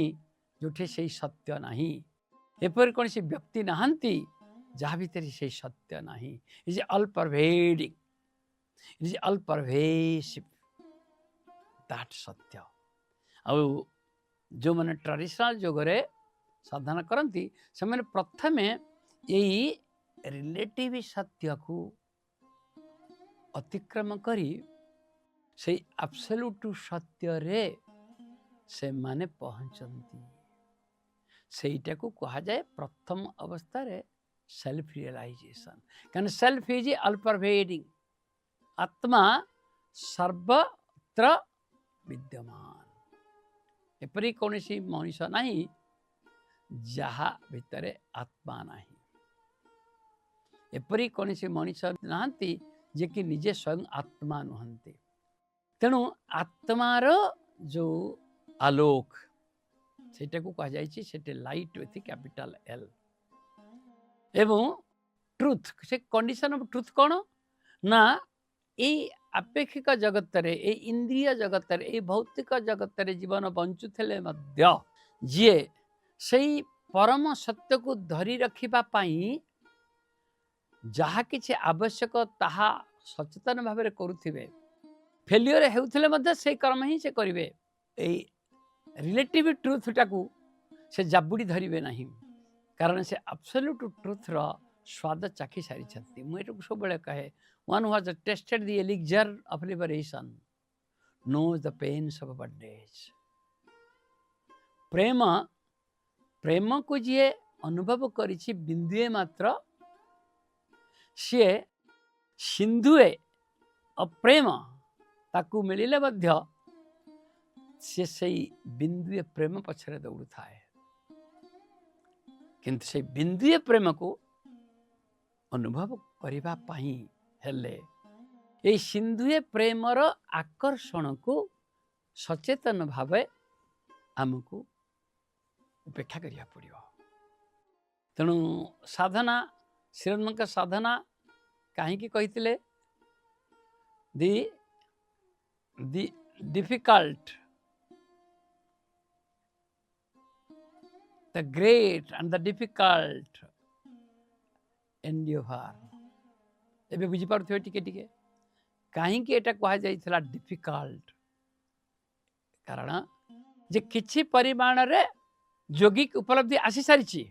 ଯେଉଁଠି ସେଇ ସତ୍ୟ ନାହିଁ। ଏପରି କୌଣସି ବ୍ୟକ୍ତି ନାହାନ୍ତି ଯାହା ଭିତରେ ସେଇ ସତ୍ୟ ନାହିଁ। Is all pervading, is all pervasive, that ସତ୍ୟ। ଆଉ ଯେଉଁମାନେ ଟ୍ରାଡିସନାଲ ଯୋଗରେ ସାଧନା କରନ୍ତି ସେମାନେ ପ୍ରଥମେ ଏଇ ରିଲେଟିଭ ସତ୍ୟକୁ ଅତିକ୍ରମ କରି ସେଇ ଆବସଲ୍ୟୁଟ୍ ସତ୍ୟରେ ସେମାନେ ପହଞ୍ଚନ୍ତି। ସେଇଟାକୁ କୁହାଯାଏ ପ୍ରଥମ ଅବସ୍ଥାରେ ସେଲ୍ଫ ରିଏଲାଇଜେସନ୍। କାରଣ ସେଲ୍ଫ ଇଜ୍ ଅଲ୍ ପରଭେଡିଂ, ଆତ୍ମା ସର୍ବତ୍ର ବିଦ୍ୟମାନ। ଏପରି କୌଣସି ମଣିଷ ନାହିଁ ଯାହା ଭିତରେ ଆତ୍ମା ନାହିଁ। ଏପରି କୌଣସି ମଣିଷ ନାହାନ୍ତି ଯେ କି ନିଜେ ସ୍ୱୟଂ ଆତ୍ମା ନୁହନ୍ତି। ତେଣୁ ଆତ୍ମାର ଯେଉଁ ଆଲୋକ ସେଇଟାକୁ କୁହାଯାଇଛି ସେଠି ଲାଇଟ୍ ୱିଥ୍ କ୍ୟାପିଟାଲ ଏଲ୍। ଏବଂ ଟ୍ରୁଥ୍, ସେ କଣ୍ଡିସନ୍ ଅଫ୍ ଟ୍ରୁଥ୍ କ'ଣ ନା ଏଇ ଆପେକ୍ଷିକ ଜଗତରେ, ଏଇ ଇନ୍ଦ୍ରିୟ ଜଗତରେ, ଏଇ ଭୌତିକ ଜଗତରେ ଜୀବନ ବଞ୍ଚୁଥିଲେ ମଧ୍ୟ ଯିଏ ସେଇ ପରମ ସତ୍ୟକୁ ଧରି ରଖିବା ପାଇଁ ଯାହା କିଛି ଆବଶ୍ୟକ ତାହା ସଚେତନ ଭାବରେ କରୁଥିବେ, ଫେଲିୟର ହେଉଥିଲେ ମଧ୍ୟ ସେଇ କର୍ମ ହିଁ ସେ କରିବେ। ଏଇ ରିଲେଟିଭ୍ ଟ୍ରୁଥ୍ଟାକୁ ସେ ଜାବୁଡ଼ି ଧରିବେ ନାହିଁ, କାରଣ ସେ ଆବସଲ୍ୟୁଟ୍ ଟ୍ରୁଥ୍ର ସ୍ୱାଦ ଚାଖି ସାରିଛନ୍ତି। ମୁଁ ଏଟାକୁ ସବୁବେଳେ କହେ, one who has tasted the elixir of liberation knows the pains of bondage. ପ୍ରେମକୁ ଯିଏ ଅନୁଭବ କରିଛି ବିନ୍ଦୁଏ ମାତ୍ର, ସିଏ ସିନ୍ଧୁଏ ଅପ୍ରେମ ତାକୁ ମିଳିଲେ ମଧ୍ୟ ସିଏ ସେଇ ବିନ୍ଦୁଏ ପ୍ରେମ ପଛରେ ଦୌଡ଼ୁଥାଏ। କିନ୍ତୁ ସେଇ ବିନ୍ଦୁଏ ପ୍ରେମକୁ ଅନୁଭବ କରିବା ପାଇଁ ହେଲେ ଏଇ ସିନ୍ଧୁଏ ପ୍ରେମର ଆକର୍ଷଣକୁ ସଚେତନ ଭାବେ ଆମକୁ ଉପେକ୍ଷା କରିବାକୁ ପଡ଼ିବ। ତେଣୁ ସାଧନା, ଶ୍ରୀରମଣଙ୍କ ସାଧନା କାହିଁକି କହିଥିଲେ ଦି difficult, the great and the difficult endeavor। ଏବେ ବୁଝିପାରୁଥିବେ ଟିକେ ଟିକେ କାହିଁକି ଏଟା କୁହାଯାଇଥିଲା ଡିଫିକଲ୍ଟ। କାରଣ ଯେ କିଛି ପରିମାଣରେ ଯୋଗିକ ଉପଲବ୍ଧି ଆସିସାରିଛି,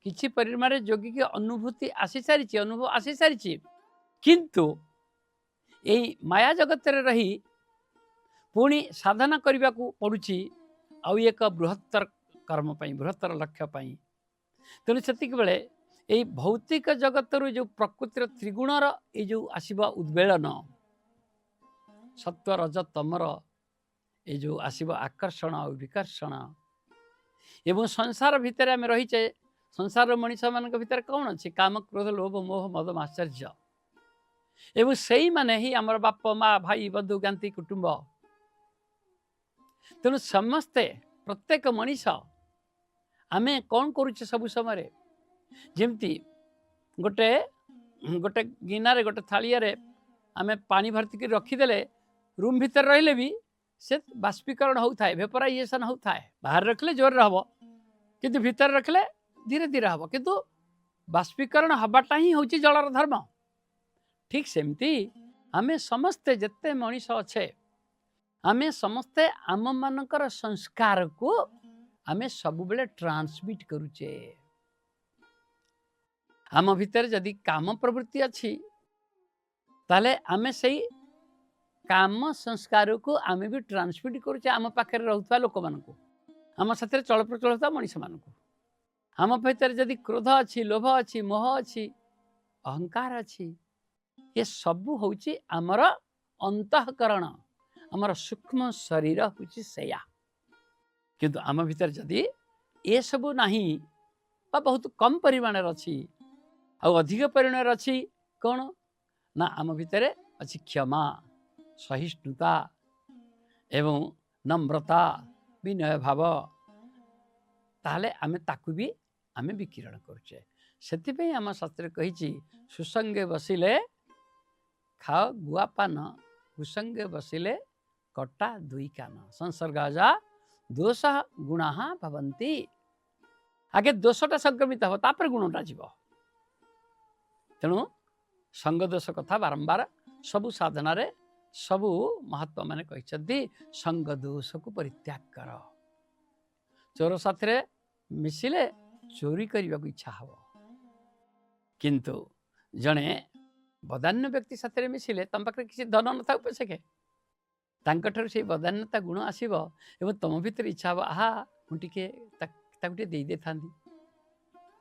କିଛି ପରିମାଣରେ ଯୋଗିକ ଅନୁଭୂତି ଆସିସାରିଛି, ଅନୁଭବ ଆସିସାରିଛି, କିନ୍ତୁ ଏଇ ମାୟା ଜଗତରେ ରହି ପୁଣି ସାଧନା କରିବାକୁ ପଡ଼ୁଛି ଆଉ ଏକ ବୃହତ୍ତର କର୍ମ ପାଇଁ, ବୃହତ୍ତର ଲକ୍ଷ୍ୟ ପାଇଁ। ତେଣୁ ସେତିକିବେଳେ ଏଇ ଭୌତିକ ଜଗତରୁ ଯେଉଁ ପ୍ରକୃତିର ତ୍ରିଗୁଣର ଏଇ ଯେଉଁ ଆସିବ ଉଦ୍ବେଳନ, ସତ୍ଵ ରଜ ତମର ଏଇ ଯେଉଁ ଆସିବ ଆକର୍ଷଣ ଆଉ ବିକର୍ଷଣ, ଏବଂ ସଂସାର ଭିତରେ ଆମେ ରହିଛେ संसार मनीष मान भीतर कौन अच्छी काम क्रोध लोभ मोह मद आश्चर्य एवं से माने ही आमर बाप माँ भाई बंधु ज्ञाति कुटुंब तेणु समस्ते प्रत्येक मनीष आमे कौन करुचे सब समय जमती गोटे गोटे गिनारे गोटे थालिया आमे पानी भर्ती रखीदे रूम भीतर रहिले भी से बाष्पीकरण होता है वेपराइजेशन होता है बाहर रखले जोर रहा किंतु भीतर रखले धीरे धीरे हम किंतु बाष्पीकरण हवाटा ही हूँ जलर धर्म ठीक सेमती आमे समस्ते जिते मनीष अच्छे आमे समस्ते आम मानकर संस्कार को आमे सब बेले ट्रांसमिट करुचे आम भीतर जदि काम प्रवृत्ति अच्छी ताले आमे सही काम संस्कार को आमे भी ट्रांसमिट करुचे आम पाखे रहता लोक मान आम साथ चल प्रचल होता मनीष मान आम भीतर जदि क्रोध अच्छी लोभ अच्छी मोह अच्छी अहंकार अच्छी ये सबू हूँ आमर अंतःकरण आमर सूक्ष्म शरीर हूँ सेया किंतु आम भीतर जदि ये सबू नहीं बहुत कम परिमाण अच्छी अधिक परिमाण अच्छी कौन ना आम भीतर अच्छी क्षमा सहिष्णुता एवं नम्रता विनय भाव ताहले आमे ताकू भी आमे विकिरण करुचे से आम शास्त्र कही सुसंगे बसिले खाओ गुआपान कुसंगे बसिले कटा दुई कान संसर्गाजा दोष गुणा भवंती आगे दोषटा संक्रमित हो तापर गुणटा जीव तेणु संग दोष कथा बारंबार सबु साधना सबु महात्मा माने कहते संग दोष को परित्याग कर चोर साथ मिसिले चोरी करने को इच्छा हो किंतु जड़े बदान्य व्यक्ति साथ मिसिले तुम पाखे किसी धन न था पछके से बदान्यता गुण आसव एवं तुम भीतर इच्छा हो आहा मुझे दे दे था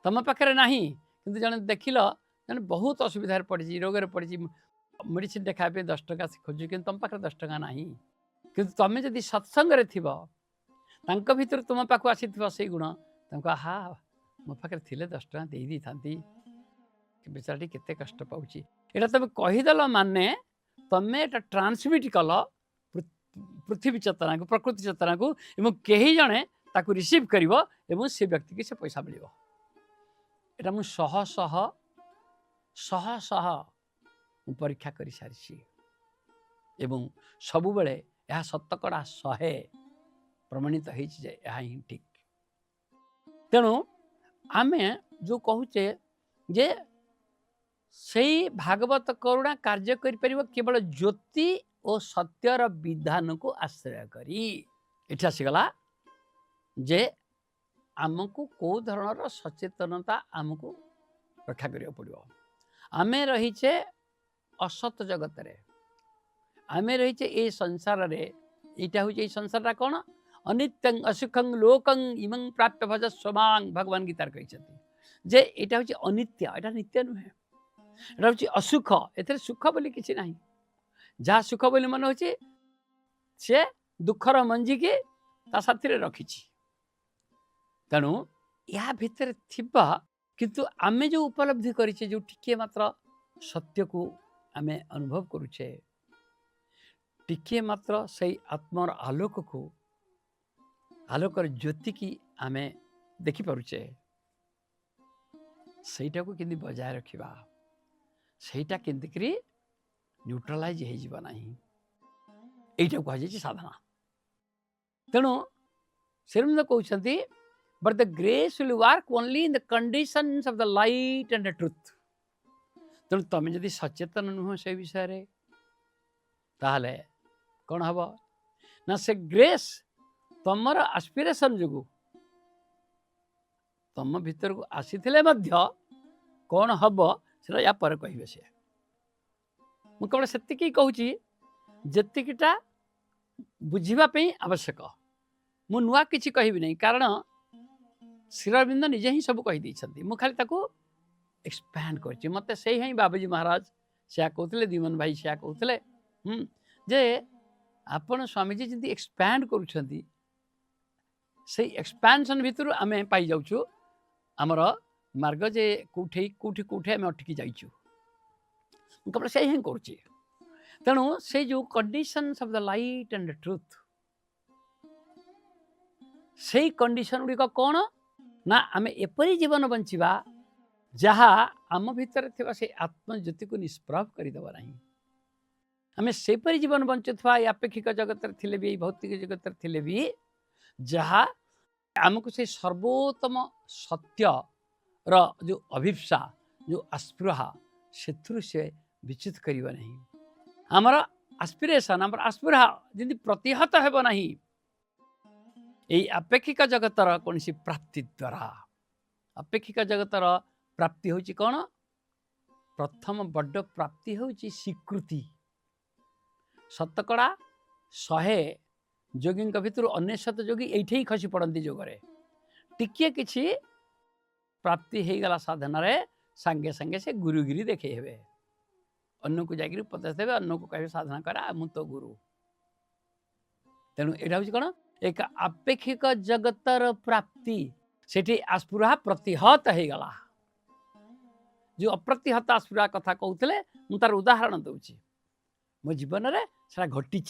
तुम पाखे ना कि जड़े देखिल जन बहुत असुविधा पड़ी रोग पड़ी मेडिसिन देखा 10 टका से खोजु कि तुम पाखे 10 टका ना कि तुम जदि सत्संग भीतर तुम पाक आसी से गुण तुमको आहा मो पाखे थे 10 टका दे दी था बेचाराटी केते कष्ट पाऊँ यहाँ तुम कहीदेल माने तुम एटा ट्रांसमिट कल पृथ्वी चेतना को प्रकृति चेतना को एवं कहीं जड़े ताकू रिसीव कर से व्यक्ति की से पैसा मिल एटा मु शह शह शह शह परीक्षा कर सारी एवं सबु बेले यह शतकड़ा 100 प्रमाणित ही ठीक तेणु आमे जो कहूचे जे सही भागवत करुणा कार्य कर केवल ज्योति और सत्यर विधान को आश्रय करी इठा आसीगला जे आमको कौ धरणर सचेतनता आमको रक्षा करिया पड़िबो आमे रहीचे असत जगत रे आमे रहीचे ए संसार रे इटा होचे ए संसार कौन अनित्यं असुखं लोकं इमं प्राप्य भज स्वमांग भगवान गीतार कहते जे एटा होचे अनित्य एटा नित्य नुहे एटा होचे असुख एथरे सुख बोली किछि नाही जहाँ सुख बोली मन होचे से दुखर मंजी के ता साथी रे रखिछि तेणु या भितर थिबा किंतु आमे जो उपलब्धि करिछे जो टिके मात्र सत्य को आमे अनुभव करुचे टिके मात्र सही आत्मर आलोक को आलोकर ज्योति की आमे देखि पारुचे सेटा को किंतु बजाय रखिबा सेटा किंतु करी न्यूट्रलाइज हो जीवा नहीं एटा को कह साधना तेणु से कहते but the grace will work only in the conditions of the light and the truth तेणु तुम जदि सचेतन नुह से विषय ताहले कौन हम ना से ग्रेस तुमर आस्पिरेशन जो तुम भीतर को आसी कौन हम से या पर कहे से मुझे केवल से कहूँ जीटा बुझापी आवश्यक मु नुआ किसी कहबी नहीं कारण श्रीअरविंद निजे ही सब कही मुझे खाली एक्सपैंड कर मत से ही बाबूजी महाराज से कहते दीमन भाई से कहते जे आपण स्वामीजी जी एक्सपैंड कर एक्सपैंशन भितर आम पाई जाऊँ आमर मार्ग जे कौटे कौटे कौटे आम अटकी जाइचु केवल से ही करुचे तेणु से जो conditions of the light and truth से कंडीशन गुड़िक कौन ना आम एपरी जीवन बंचिबा जहा आम भितर थिबा से आत्मज्योति को निष्प्रभ करदेव ना आम सेपरी जीवन बंचुवा अपेक्षिक जगत थिले भी भौतिक जगत थिले भी जहा आमको से सर्वोत्तम सत्य रो जो अभिप्सा जो आस्पृहा से विचित करिबा नहीं आमर आस्पिरेशन आमर आस्पृहा जदि प्रतिहत हेब नहीं यही अपेक्षिक जगतर कौन सी प्राप्ति द्वारा अपेक्षिक जगतर प्राप्ति होची कौन प्रथम बड़ प्राप्ति होची स्वीकृति शतकड़ा 100 जोगी भितर 99 जोगी ये खसी पड़ती जोगरे टिके किछि प्राप्ति हो गला साधन सांगे सांगे से गुरुगिरी देखे हे अन्न को जाकर उपदेश देवे अन्न को कहे साधना करा मु तो गुरु तेणु यहाँ हूँ कौन एक अपेक्षिक जगतर प्राप्ति सेठी आस्पृहा प्रतिहत हो गला जो अप्रतिहत आस्पृहा कथा कहते मु तार उदाहरण दूची मो जीवन में से घटी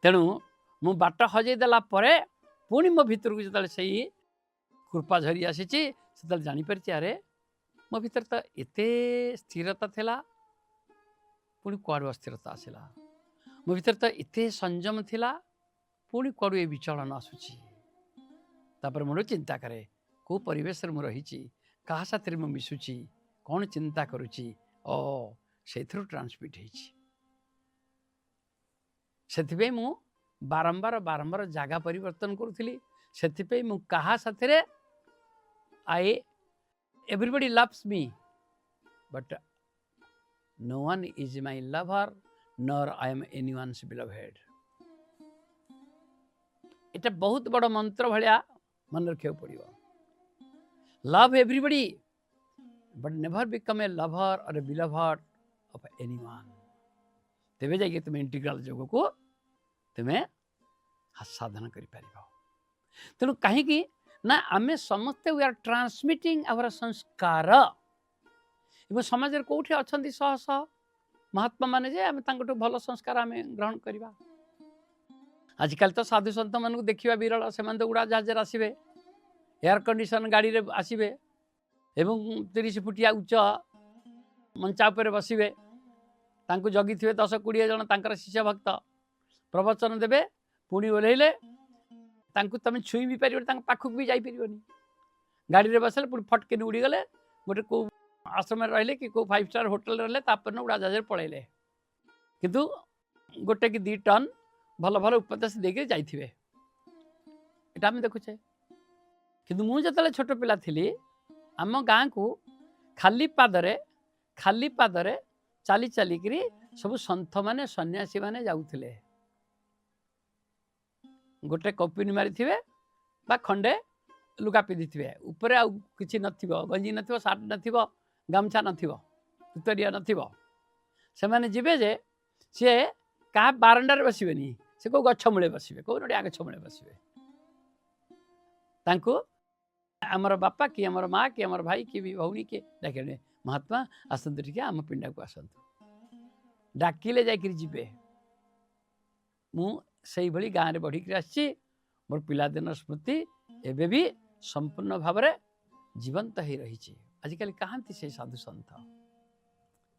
तेणु मु बाट हजई देला परे पुणी मो भीतर को जो से कृपा झरी आसी जानीपारी अरे मो भीतर तो एते स्थिरता थिला पुणी कुआड़ू अस्थिरता आसला मो भीतर तो एते संयम थिला पुणी कुआड़ू ये विचलन आसूची तापर मुझे चिंता करे को परिवेश में रही क्या साथ में मिशुची कौन चिंता करुची ओ से ट्रांसमिट होती मु बारंबार बारंबार जगह परिवर्तन करुली से मु कहा साथ I everybody loves me but no one is my lover nor I am anyone's beloved एटा बहुत बड़ मंत्र भाया मन रखा पड़ो love everybody but never become a lover or a beloved of anyone तेबे जाके तुम इंटीग्रल जोग को तुम्हें साधन कर तेणु कहीं ना आमे समस्ते वी आर ट्रांसमिटिंग आवर संस्कार एवं समाज कौटे अच्छा शह शह महात्मा माने जे आमे तांकटू भल संस्कार आमे ग्रहण करवा आजिकल तो साधु सन्त मानू देखा विरल से उड़ा जहाज आसवे एयर कंडीशन गाड़ी रे आसवे एवं 30 फुटिया उच्च मंचा पर बसवे तांकु जगी थे 10-20 जन तांकर शिष्य भक्त प्रवचन देवे पुणी ओह्लैले तांकु तमें छुई भी पार पाखक भी जापरि गाड़ी रे बसले पुणी फटके उड़ी गले गोटे कौ आश्रम रहिले कि कौ 5 स्टार होटल रहिले तापर उड़ा जहाज पलैले किंतु गोटे कि 2 टन भल भल उपदेश देके जाइथिबे एटा हम देखुचे किंतु मु जतले छोट पिला थिली आम गाँ को खाली पादरे चाली चाली करी सब सन्थ माने सन्यासी माने जाउथिले गोटे कपिनी मारी थिबे बा खंडे लुगा पिधि थिबे ऊपर आ किछि नथिबो गंजी नथिबो सार्ट नथिबो गामछा नथिबो तुतरिया नथिबो से माने जिबे जे से का बारंडार बसिबेनी से को गछ मूले बसिबे को नडिया गछ मूले बसिबे तांको आमर बापा कि आमर माँ कि आमर भाई कि भी भौणी कि डाके महात्मा आसतु टिके आम पिंडा को आसतु डाकिले जाकर जीवे मु से भली गाँव में बढ़िक आसी मोर पिलादिन स्मृति एबे भी संपूर्ण भाव में जीवंत हो रही आजिकल कहाँती से साधु सन्थ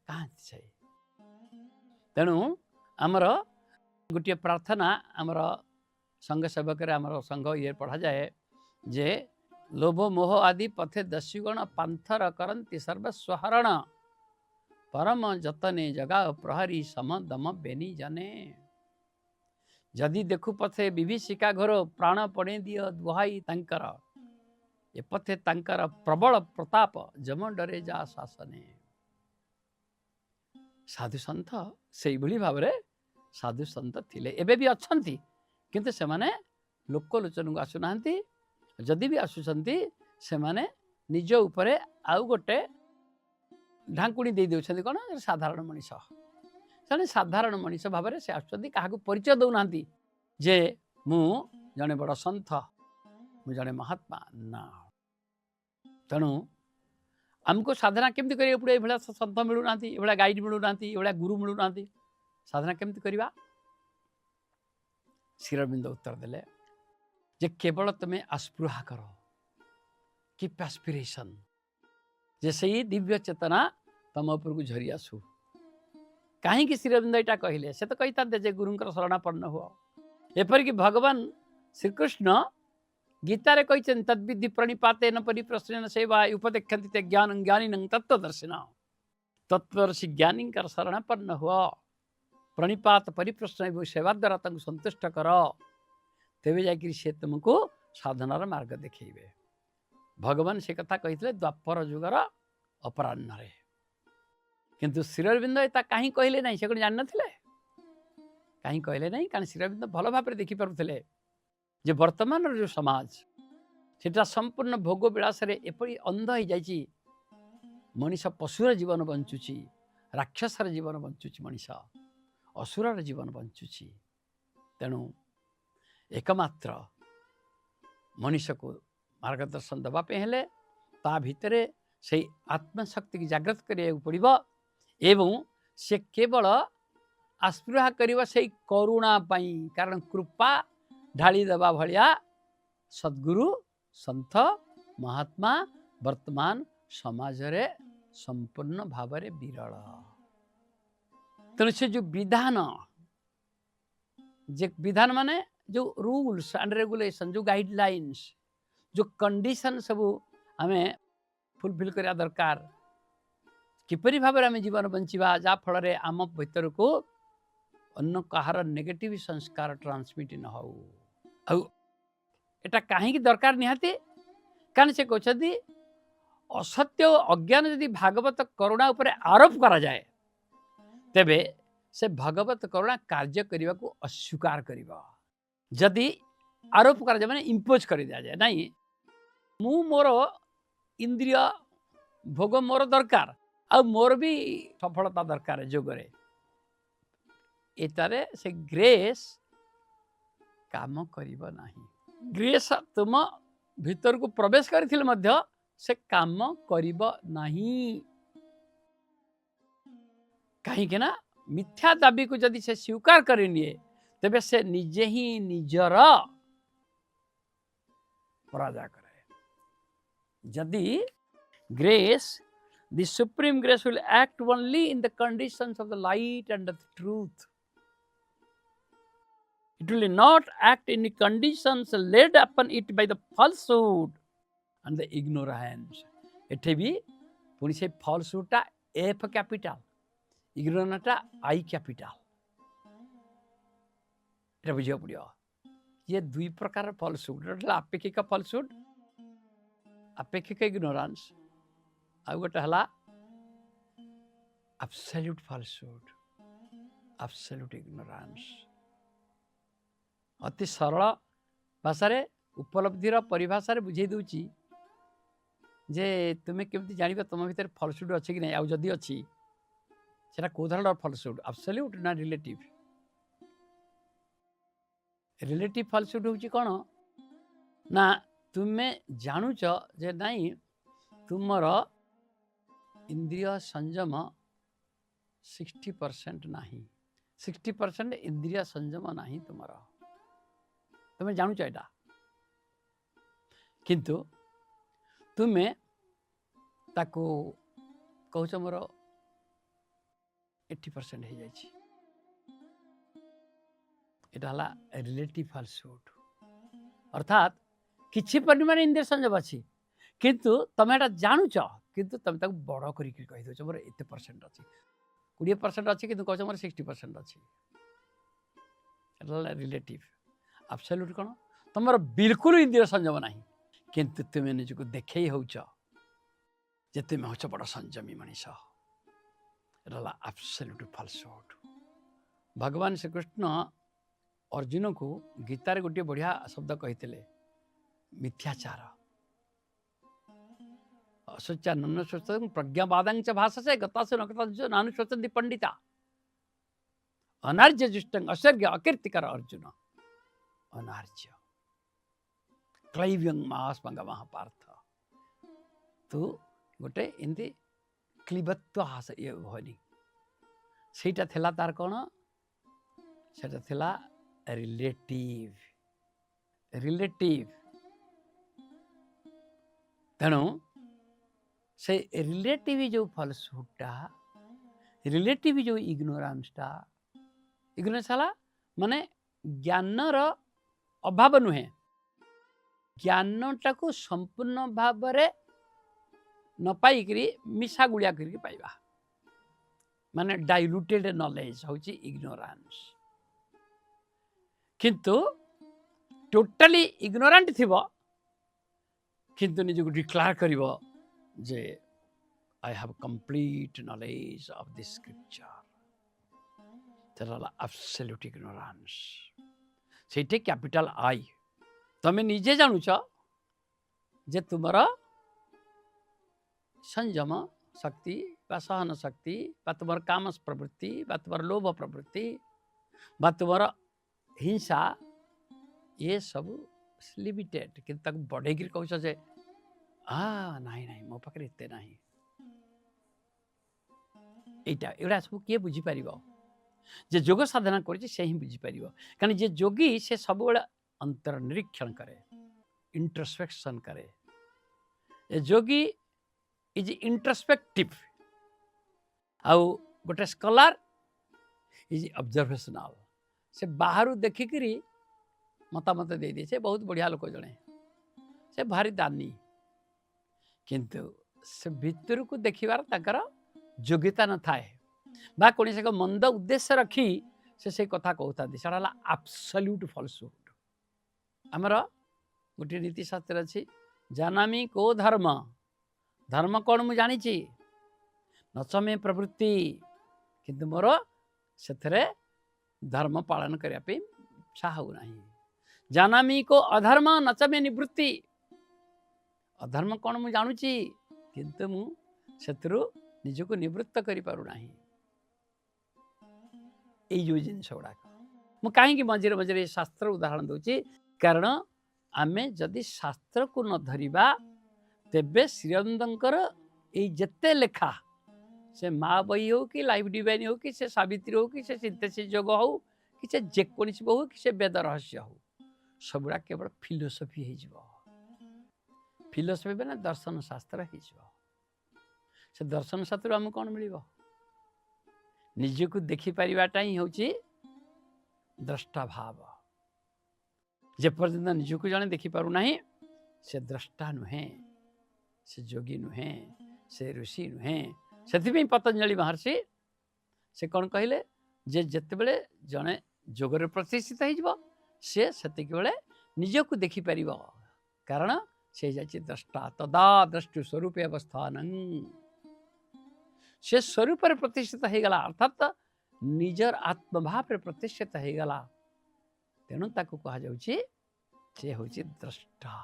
कहाँती से तेणु आमर गोटे प्रार्थना आमर संघ सेवक आमर संघ ये पढ़ा जाए जे लोभ मोह आदि पथे दस्युगण पांथर करंती सर्वस्वहरण परम जतने जगा प्रहरी सम दम बेनी जाने जदि देखु पथे विभीषिका घोर प्राण पड़े दियो दुहाई तांकर ए पथे तांकर प्रबल प्रताप जम डरे जा शासने साधु सन्थ से भाव में साधु सन्थ थिले एबे भी अच्छंती किंतु से माने लोकलोचन को आसुना जदि भी आसुचंती से माने निज उपरे आउ गोटे ढांकुणी दे देउछंती कोन साधारण मनीष से साधारण मनीष भाव में से आसुचंती काहाकू परिचय दउना जे मु जने बड़ सन्थ मु जने महात्मा ना तेणु आमको साधना केमती करिया पड़े, ये सन्थ मिलूना, ये गाइड मिलूना, ये गुरु मिलूना, साधना केमती करवा? श्री अरविंद उत्तर देले जे केवल तुम्हें आस्पृहा करो, कीप एस्पिरेशन, जे सही दिव्य चेतना तुम उपर को झरी आसू। कहीं श्री अरविंद यहाँ कहले, से तो कही था जे गुरुंकर शरणापन्न हुआ। एपरिक भगवान श्रीकृष्ण गीतारे कहते तद्विधि प्रणिपातेन परिप्रश्नेन सेवा उपदेक्षन्ति ते ज्ञानं ज्ञानिनं तत्त्वदर्शिना। तत्त्वदर्शी ज्ञानीकर शरणापन्न हुआ, प्रणिपात परिप्रश्न सेवा द्वारा तुमको संतुष्ट कर, तेरे जाकि से तुमको साधनार मार्ग देखेबे। भगवान से कथा कही द्वापर जुगर अपराह्न रे, किंतु श्री अरविंद एता कहीं कहले नहीं, से कौन जान नथिले? कहीं कहले नहीं, कारण श्री अरविंद भल भाव देखि पारुथिले जे वर्तमान जो समाज सेटा संपूर्ण भोग विलास एपरी अंध हो जाइए। मनीष पशुर जीवन बंचुची, राक्षसर जीवन बंचुची, मनीष असुरर जीवन बंचुची। तेणु एकमात्र मनीष को मार्गदर्शन देवाई हेले ता भितरे से आत्मशक्ति की जागृत करिया पड़िबो, एवं से केवल आस्पृहा करिबा से करुणा पाई। कारण कृपा ढाली देवा भलिया सद्गुरु संत महात्मा वर्तमान समाज रे संपूर्ण भाव रे विरल। तेणु से जो विधान माने जो रूल्स एंड रेगुलेशन, जो गाइडलाइंस, जो कंडीशन सब हमें फुलफिल करिया दरकार, किपरि भाव रे हमें जीवन बंचिबा, जा फल रे आम भीतर को अन्य कहार नेगेटिव संस्कार ट्रांसमिट न हो। एटा कहीं दरकार निहाती, कारण से कहते असत्य अज्ञान यदि भागवत करुणा उपर आरोप करा जाए, तेबे से भागवत करुणा कार्य करने को अस्वीकार करिबा। जदि आरोप करा जाए माने इम्पोज कर दिया जाए, नहीं मु मोर इंद्रिय भोग मोर दरकार, आ मोर भी सफलता दरकार जोगरे, एतारे से ग्रेस काम करिबा नहीं। ग्रेस तुम भीतर को प्रवेश करथिल मध्य से काम करिबा नहीं। कहीं के ना मिथ्या दाबी को जदि से स्वीकार करेनिए, तेबे से निजे ही निजर पराजय करे। जदि grace, the supreme grace will act only in the conditions of the light and the truth. It will not act in the conditions laid upon it by the falsehood and the ignorance. एठे भी पुणी से falsehood टा F capital, ignorance टा I capital. एटा बुझिया पड़ियो। ये दुई प्रकार falsehood, अपेक्षिक falsehood, अपेक्षिक ignorance, आ गोटे हला absolute falsehood, absolute ignorance। अति सरल भाषा रे उपलब्धिर परिभाषा रे बुझे दूची जे तुम्हें केमती जानिबा तुम भीतर फॉल्सहुड अछि कि नहीं, आ जदि अछि सेटा को धरणर फॉल्सहुड, एब्सोल्यूट ना रिलेटिव। रिलेटिव फॉल्सहुड होची कोन ना तुम्हें जानुच जे नहीं तुमर इंद्रिय संयम 60% नहीं, 60% इंद्रिय संयम नहीं तुमर, तुम्हें जानू एटा, किंतु तुम्हें ताको कहूच मोर 80% हो जाए। एटा हला रिलेटिव फॉल्सहुड, अर्थात किछि परिमाण इंद्रिय संयम अछि, किंतु तुम एटा जानूच, किंतु तुम ताको बड़ करी कहि दोछ मोर एते परसेंट अछि, 20% अछि, किंतु कहूच मोर 60% अछि। एटा रिलेटिव। एब्सोल्यूट कौन, तुम बिल्कुल इंद्रिय संयम नहीं, किंतु तुम्हें निजको देखे होच जे तुम होच बड़ संयमी मनीष। एटा एब्सोल्यूट फॉल्सहुड। भगवान श्रीकृष्ण अर्जुन को गीतार गोटे बढ़िया शब्द कही, मिथ्याचार असोचा नन्न सोच प्रज्ञावादांच भाषा से गता से नगता नानु सोचती पंडिता अनार्य जुष्टं असर्ग्य अकीर्तिकर अर्जुन अनार्य क्लैव्यं मास मंगमः पार्थ। तू गोटे एमती क्लीबत्व हास ये भनी सेटा थिला तार कौन सेटा थिला रिलेटिव रिलेटिव तेणु से रिलेटिव जो फलसुटा रिलेटिव जो इग्नोरांसटा इग्नोरेंस हला माने ज्ञानर अभाव नुहे ज्ञानटा को संपूर्ण भाव न पाइकरी मिसा गुड़िया करके पाइबा माने डाइल्यूटेड नॉलेज होची इग्नोरेंस किंतु टोटली इग्नोरेंट थिबो किंतु निजको डिक्लेयर करिवो जे I have complete knowledge of this scripture तेरा एब्सोल्यूट इग्नोरेंस सेटे कैपिटल आई तमे निजे जानुछ जे तुमरा संयम शक्ति बा सहन शक्ति बा तुम काम प्रवृत्ति बा तुम लोभ प्रवृत्ति बा तुम हिंसा ये सब लिमिटेड कि बढ़े कह जे नहीं नहीं मो पाखे एत ना यहाँ सब किए बुझीपर जे जोग साधना कर से ही बुझीपर कारण जे जोगी से सब अंतर निरीक्षण करे इंट्रोस्पेक्शन करे जोगी इज इंट्रोस्पेक्टिव आउ गोटे स्कॉलर इज ऑब्जर्वेशनल से बाहर देखिकी मतामत दे दी से बहुत बढ़िया लोक जड़े से भारी दानी किंतु से भितर को देखिबार ताकर योग्यता न थाए बा कौन से मंद उद्देश्य रखी से कथा कहता सेटा एब्सोल्यूट फॉल्सहुड आमर गोटे नीतिशास्त्र अच्छी जानामी को धर्म धर्म कौन मु जानी नचमे प्रवृत्ति किंतु मोर से धर्म पालन करने इच्छा हो ना जानामी को अधर्म नचमे निवृत्ति अधर्म कौन मु जानुची किंतु मु सेतरु निजको निवृत्त करि पारु नाही एई जो जिनस गुड़ाक मु कहीं मझे मझे शास्त्र उदाहरण दूची कारण आमे जदि शास्त्र को न धरिबा तेबे श्रीअरविंदंकर एई जेते लेखा से माँ बही हो कि लाइफ डिवाइन हो कि से सावित्री हो कि से सिंथेसिस योग हो कि से जेकोसी हो कि से वेद रहस्य हो सबुड़ा केवल फिलोसफी हो फिलोसफी बना दर्शन शास्त्र हो से दर्शन शास्त्र आम कौन मिल निजको देखिपाराटा ही हूँ द्रष्टा भाव जेपर्यंत निजको जड़े देखिपार ना से द्रष्टा नुहे से जोगी नुहे से ऋषि नुहे से पतंजलि महर्षि से कौन कहले जे जिते बड़े जड़े जोगर प्रतिष्ठित हो से बेले निजको देखिपर कारण से जाए द्रष्टा तदा द्रष्टु स्वरूप अवस्थान से स्वरूप प्रतिष्ठित हो गला अर्थात निजर आत्मभाव प्रतिष्ठित हो गला तेणु ताकू कहा जाउछि से होछि द्रष्टा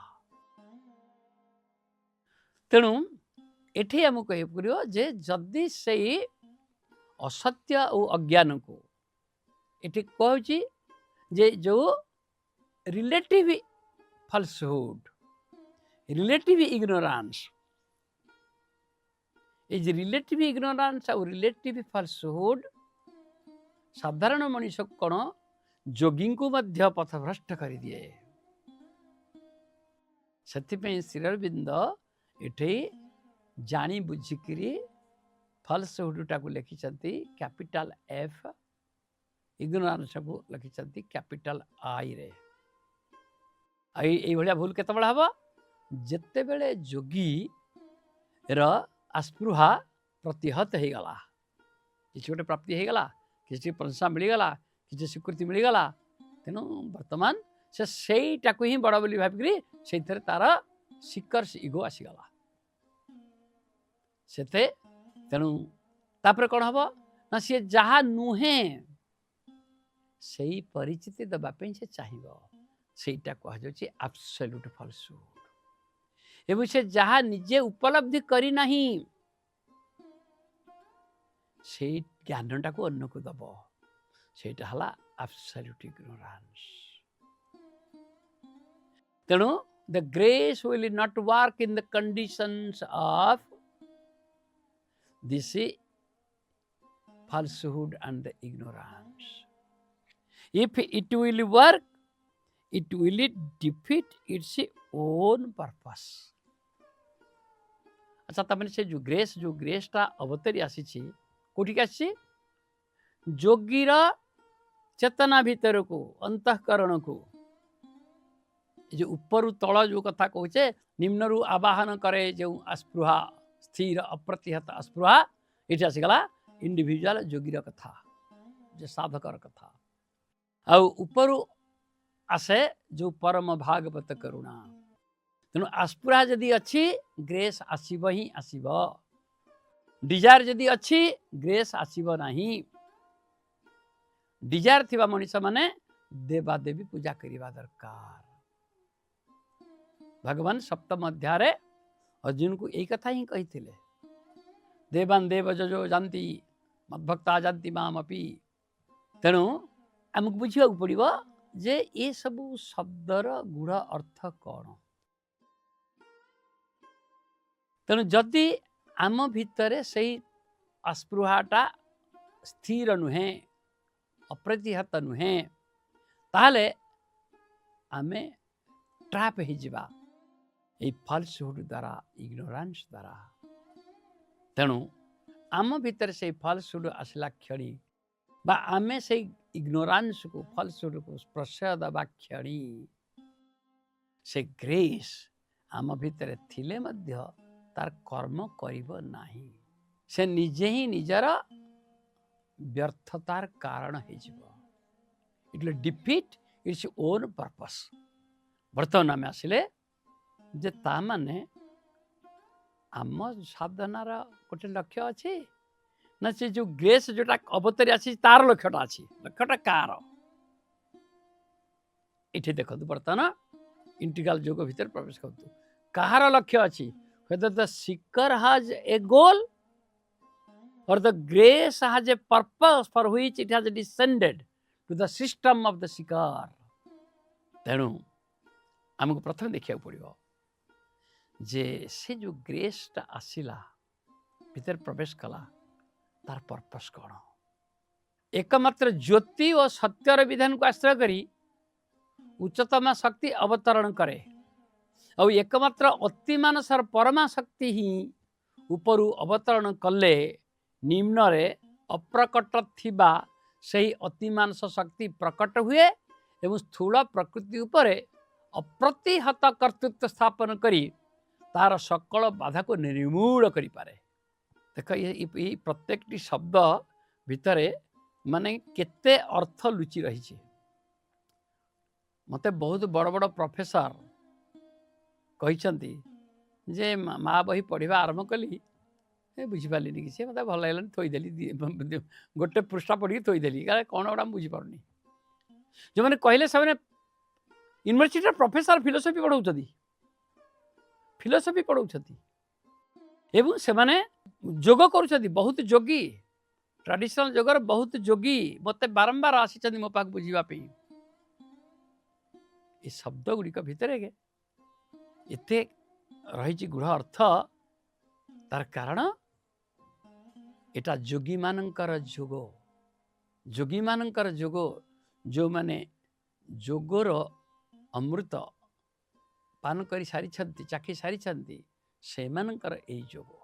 तेणु एठी हम कह पड़ो जे जदि से असत्य और अज्ञान को एठी कहछि जे जो relative falsehood relative ignorance is relative ignorance और रिलेटिव फॉल्सहुड साधारण मनुष्य कौन जोगी को मध्य पथभ्रष्ट कर दिए से श्रीअरविंद एठे जानी बुझिकी फॉल्सहुड को लिखिं कैपिटल एफ इग्नोरेंस को लिखिं कैपिटल आई रे ये भूल केत हम जिते बड़े जोगी आस्पृहा प्रतिहत हो गला किसी गोटे प्राप्ति हो गला किसी प्रशंसा मिलगला किसी स्वीकृति मिलगला तेणु बर्तमान से ही बड़ बोली भाविकी से तार सिकर्स इगो आसीगला से तेणु तापर कौन हम ना सी जहाँ नुहे से परिचिति देवाई से चाहिए सेटा कहुच्छे एब्सोल्यूट फॉल्सहुड एवं से जहाँ निजे उपलब्धि करी नहीं से ज्ञानटा को अन्य को दब सेटा हला एब्सोल्यूट इग्नोरेंस तेणु the grace will not work in the conditions of this falsehood and the ignorance. If it will work, it will defeat its own purpose. अच्छा तमें से जो ग्रेसटा अवतरी आसी कौटिक आसी जोगीर चेतना भीतर को अंतःकरण को जो ऊपर तल जो कथा कहे निम्न आवाहन करे जो अस्पृहा स्थिर अप्रतिहत अस्पृहा ये आसीगला इंडिविजुअल जोगीर कथा जो साधकर कथा आ ऊपर आसे जो परम भागवत करुणा तेणु अस्पृहा जदि अच्छी ग्रेस आसीब ही आसीब डिजायर जदि अच्छी ग्रेस आसीब नहीं डिजायर थिबा मनीष माने देवादेवी पूजा करिबा दरकार भगवान सप्तम अध्याय अर्जुन को यही कथा ही कही देवान देव जो जानती मद्भक्ता जानती माम अपि तेणु आमको बुझा पड़ो जे ये सब शब्दर गूढ़ अर्थ कौन तेणु जदि आम भितर से अस्पृहाटा स्थिर नुहे अप्रतिहत नुहे ताहले आमे ट्राप हो जावा ये फल्सहुड द्वारा इग्नोरांस द्वारा तेणु आम भितर से फल्सहुड आसला क्षणी बा आमे से इग्नोरांस को फल्सहुड को प्रश्रय दबा क्षणी से ग्रेस आम भितर थिले मध्य तार कर्म करिब नाही से निजे ही निजर व्यर्थतार कारण हो it will defeat it's own purpose बर्तमान आम आसिले जे ता माने आम साधनार गोटे लक्ष्य अच्छे ना से जो ग्रेस जोटा अवतरी आसी तार लक्ष्यटा अच्छी लक्ष्यटा कार ये देखो बर्तमान इंटीग्रल योग भीतर प्रवेश करतु कहार लक्ष्य अच्छी whether the seeker has a goal or the grace has a purpose for which it has descended to the system of the seeker. तेणु आमको प्रथम देखा पड़ो जे से जो ग्रेसटा आसला भीतर प्रवेश कला तार पर्पस कौन एकमात्र ज्योति और सत्यर विधान को आश्रय करी उच्चतम शक्ति अवतरण करे और एकमात्र अतिमानसर परमा शक्ति ही ऊपर अवतरण कले निम्न रे अप्रकट थिबा सही अतिमानस शक्ति प्रकट हुए एवं स्थूल प्रकृति उपरे अप्रतिहत कर्तृत्व स्थापन करी तार सकल बाधा को निर्मूल करि पारे देख ये प्रत्येक शब्द भितरे माने केते अर्थ लुचि रही मते बहुत बड़ बड़ प्रोफेसर कहते जे माँ बही पढ़ा आरंभ कली बुझीपारे किसी मत भल लगे थोदेली गोटे पृष्ठा पढ़ी थोदेली कौन गोटा बुझीपारनी जो मैंने कहले से यूनिवर्सिटी प्रोफेसर फिलोसफी पढ़ाऊँ एवं से माने जोग कर बहुत जोगी ट्रेडिशनल जोगर बहुत जोगी मत बारंबार आसी मो पाक बुझापी ये शब्द गुड़िक भितर एते रही गूढ़ अर्थ तार कारण एटा जोगी मानकर जोग जो माने जोगर अमृत पान कर सारी चाखी सारी से मानकर यही जोग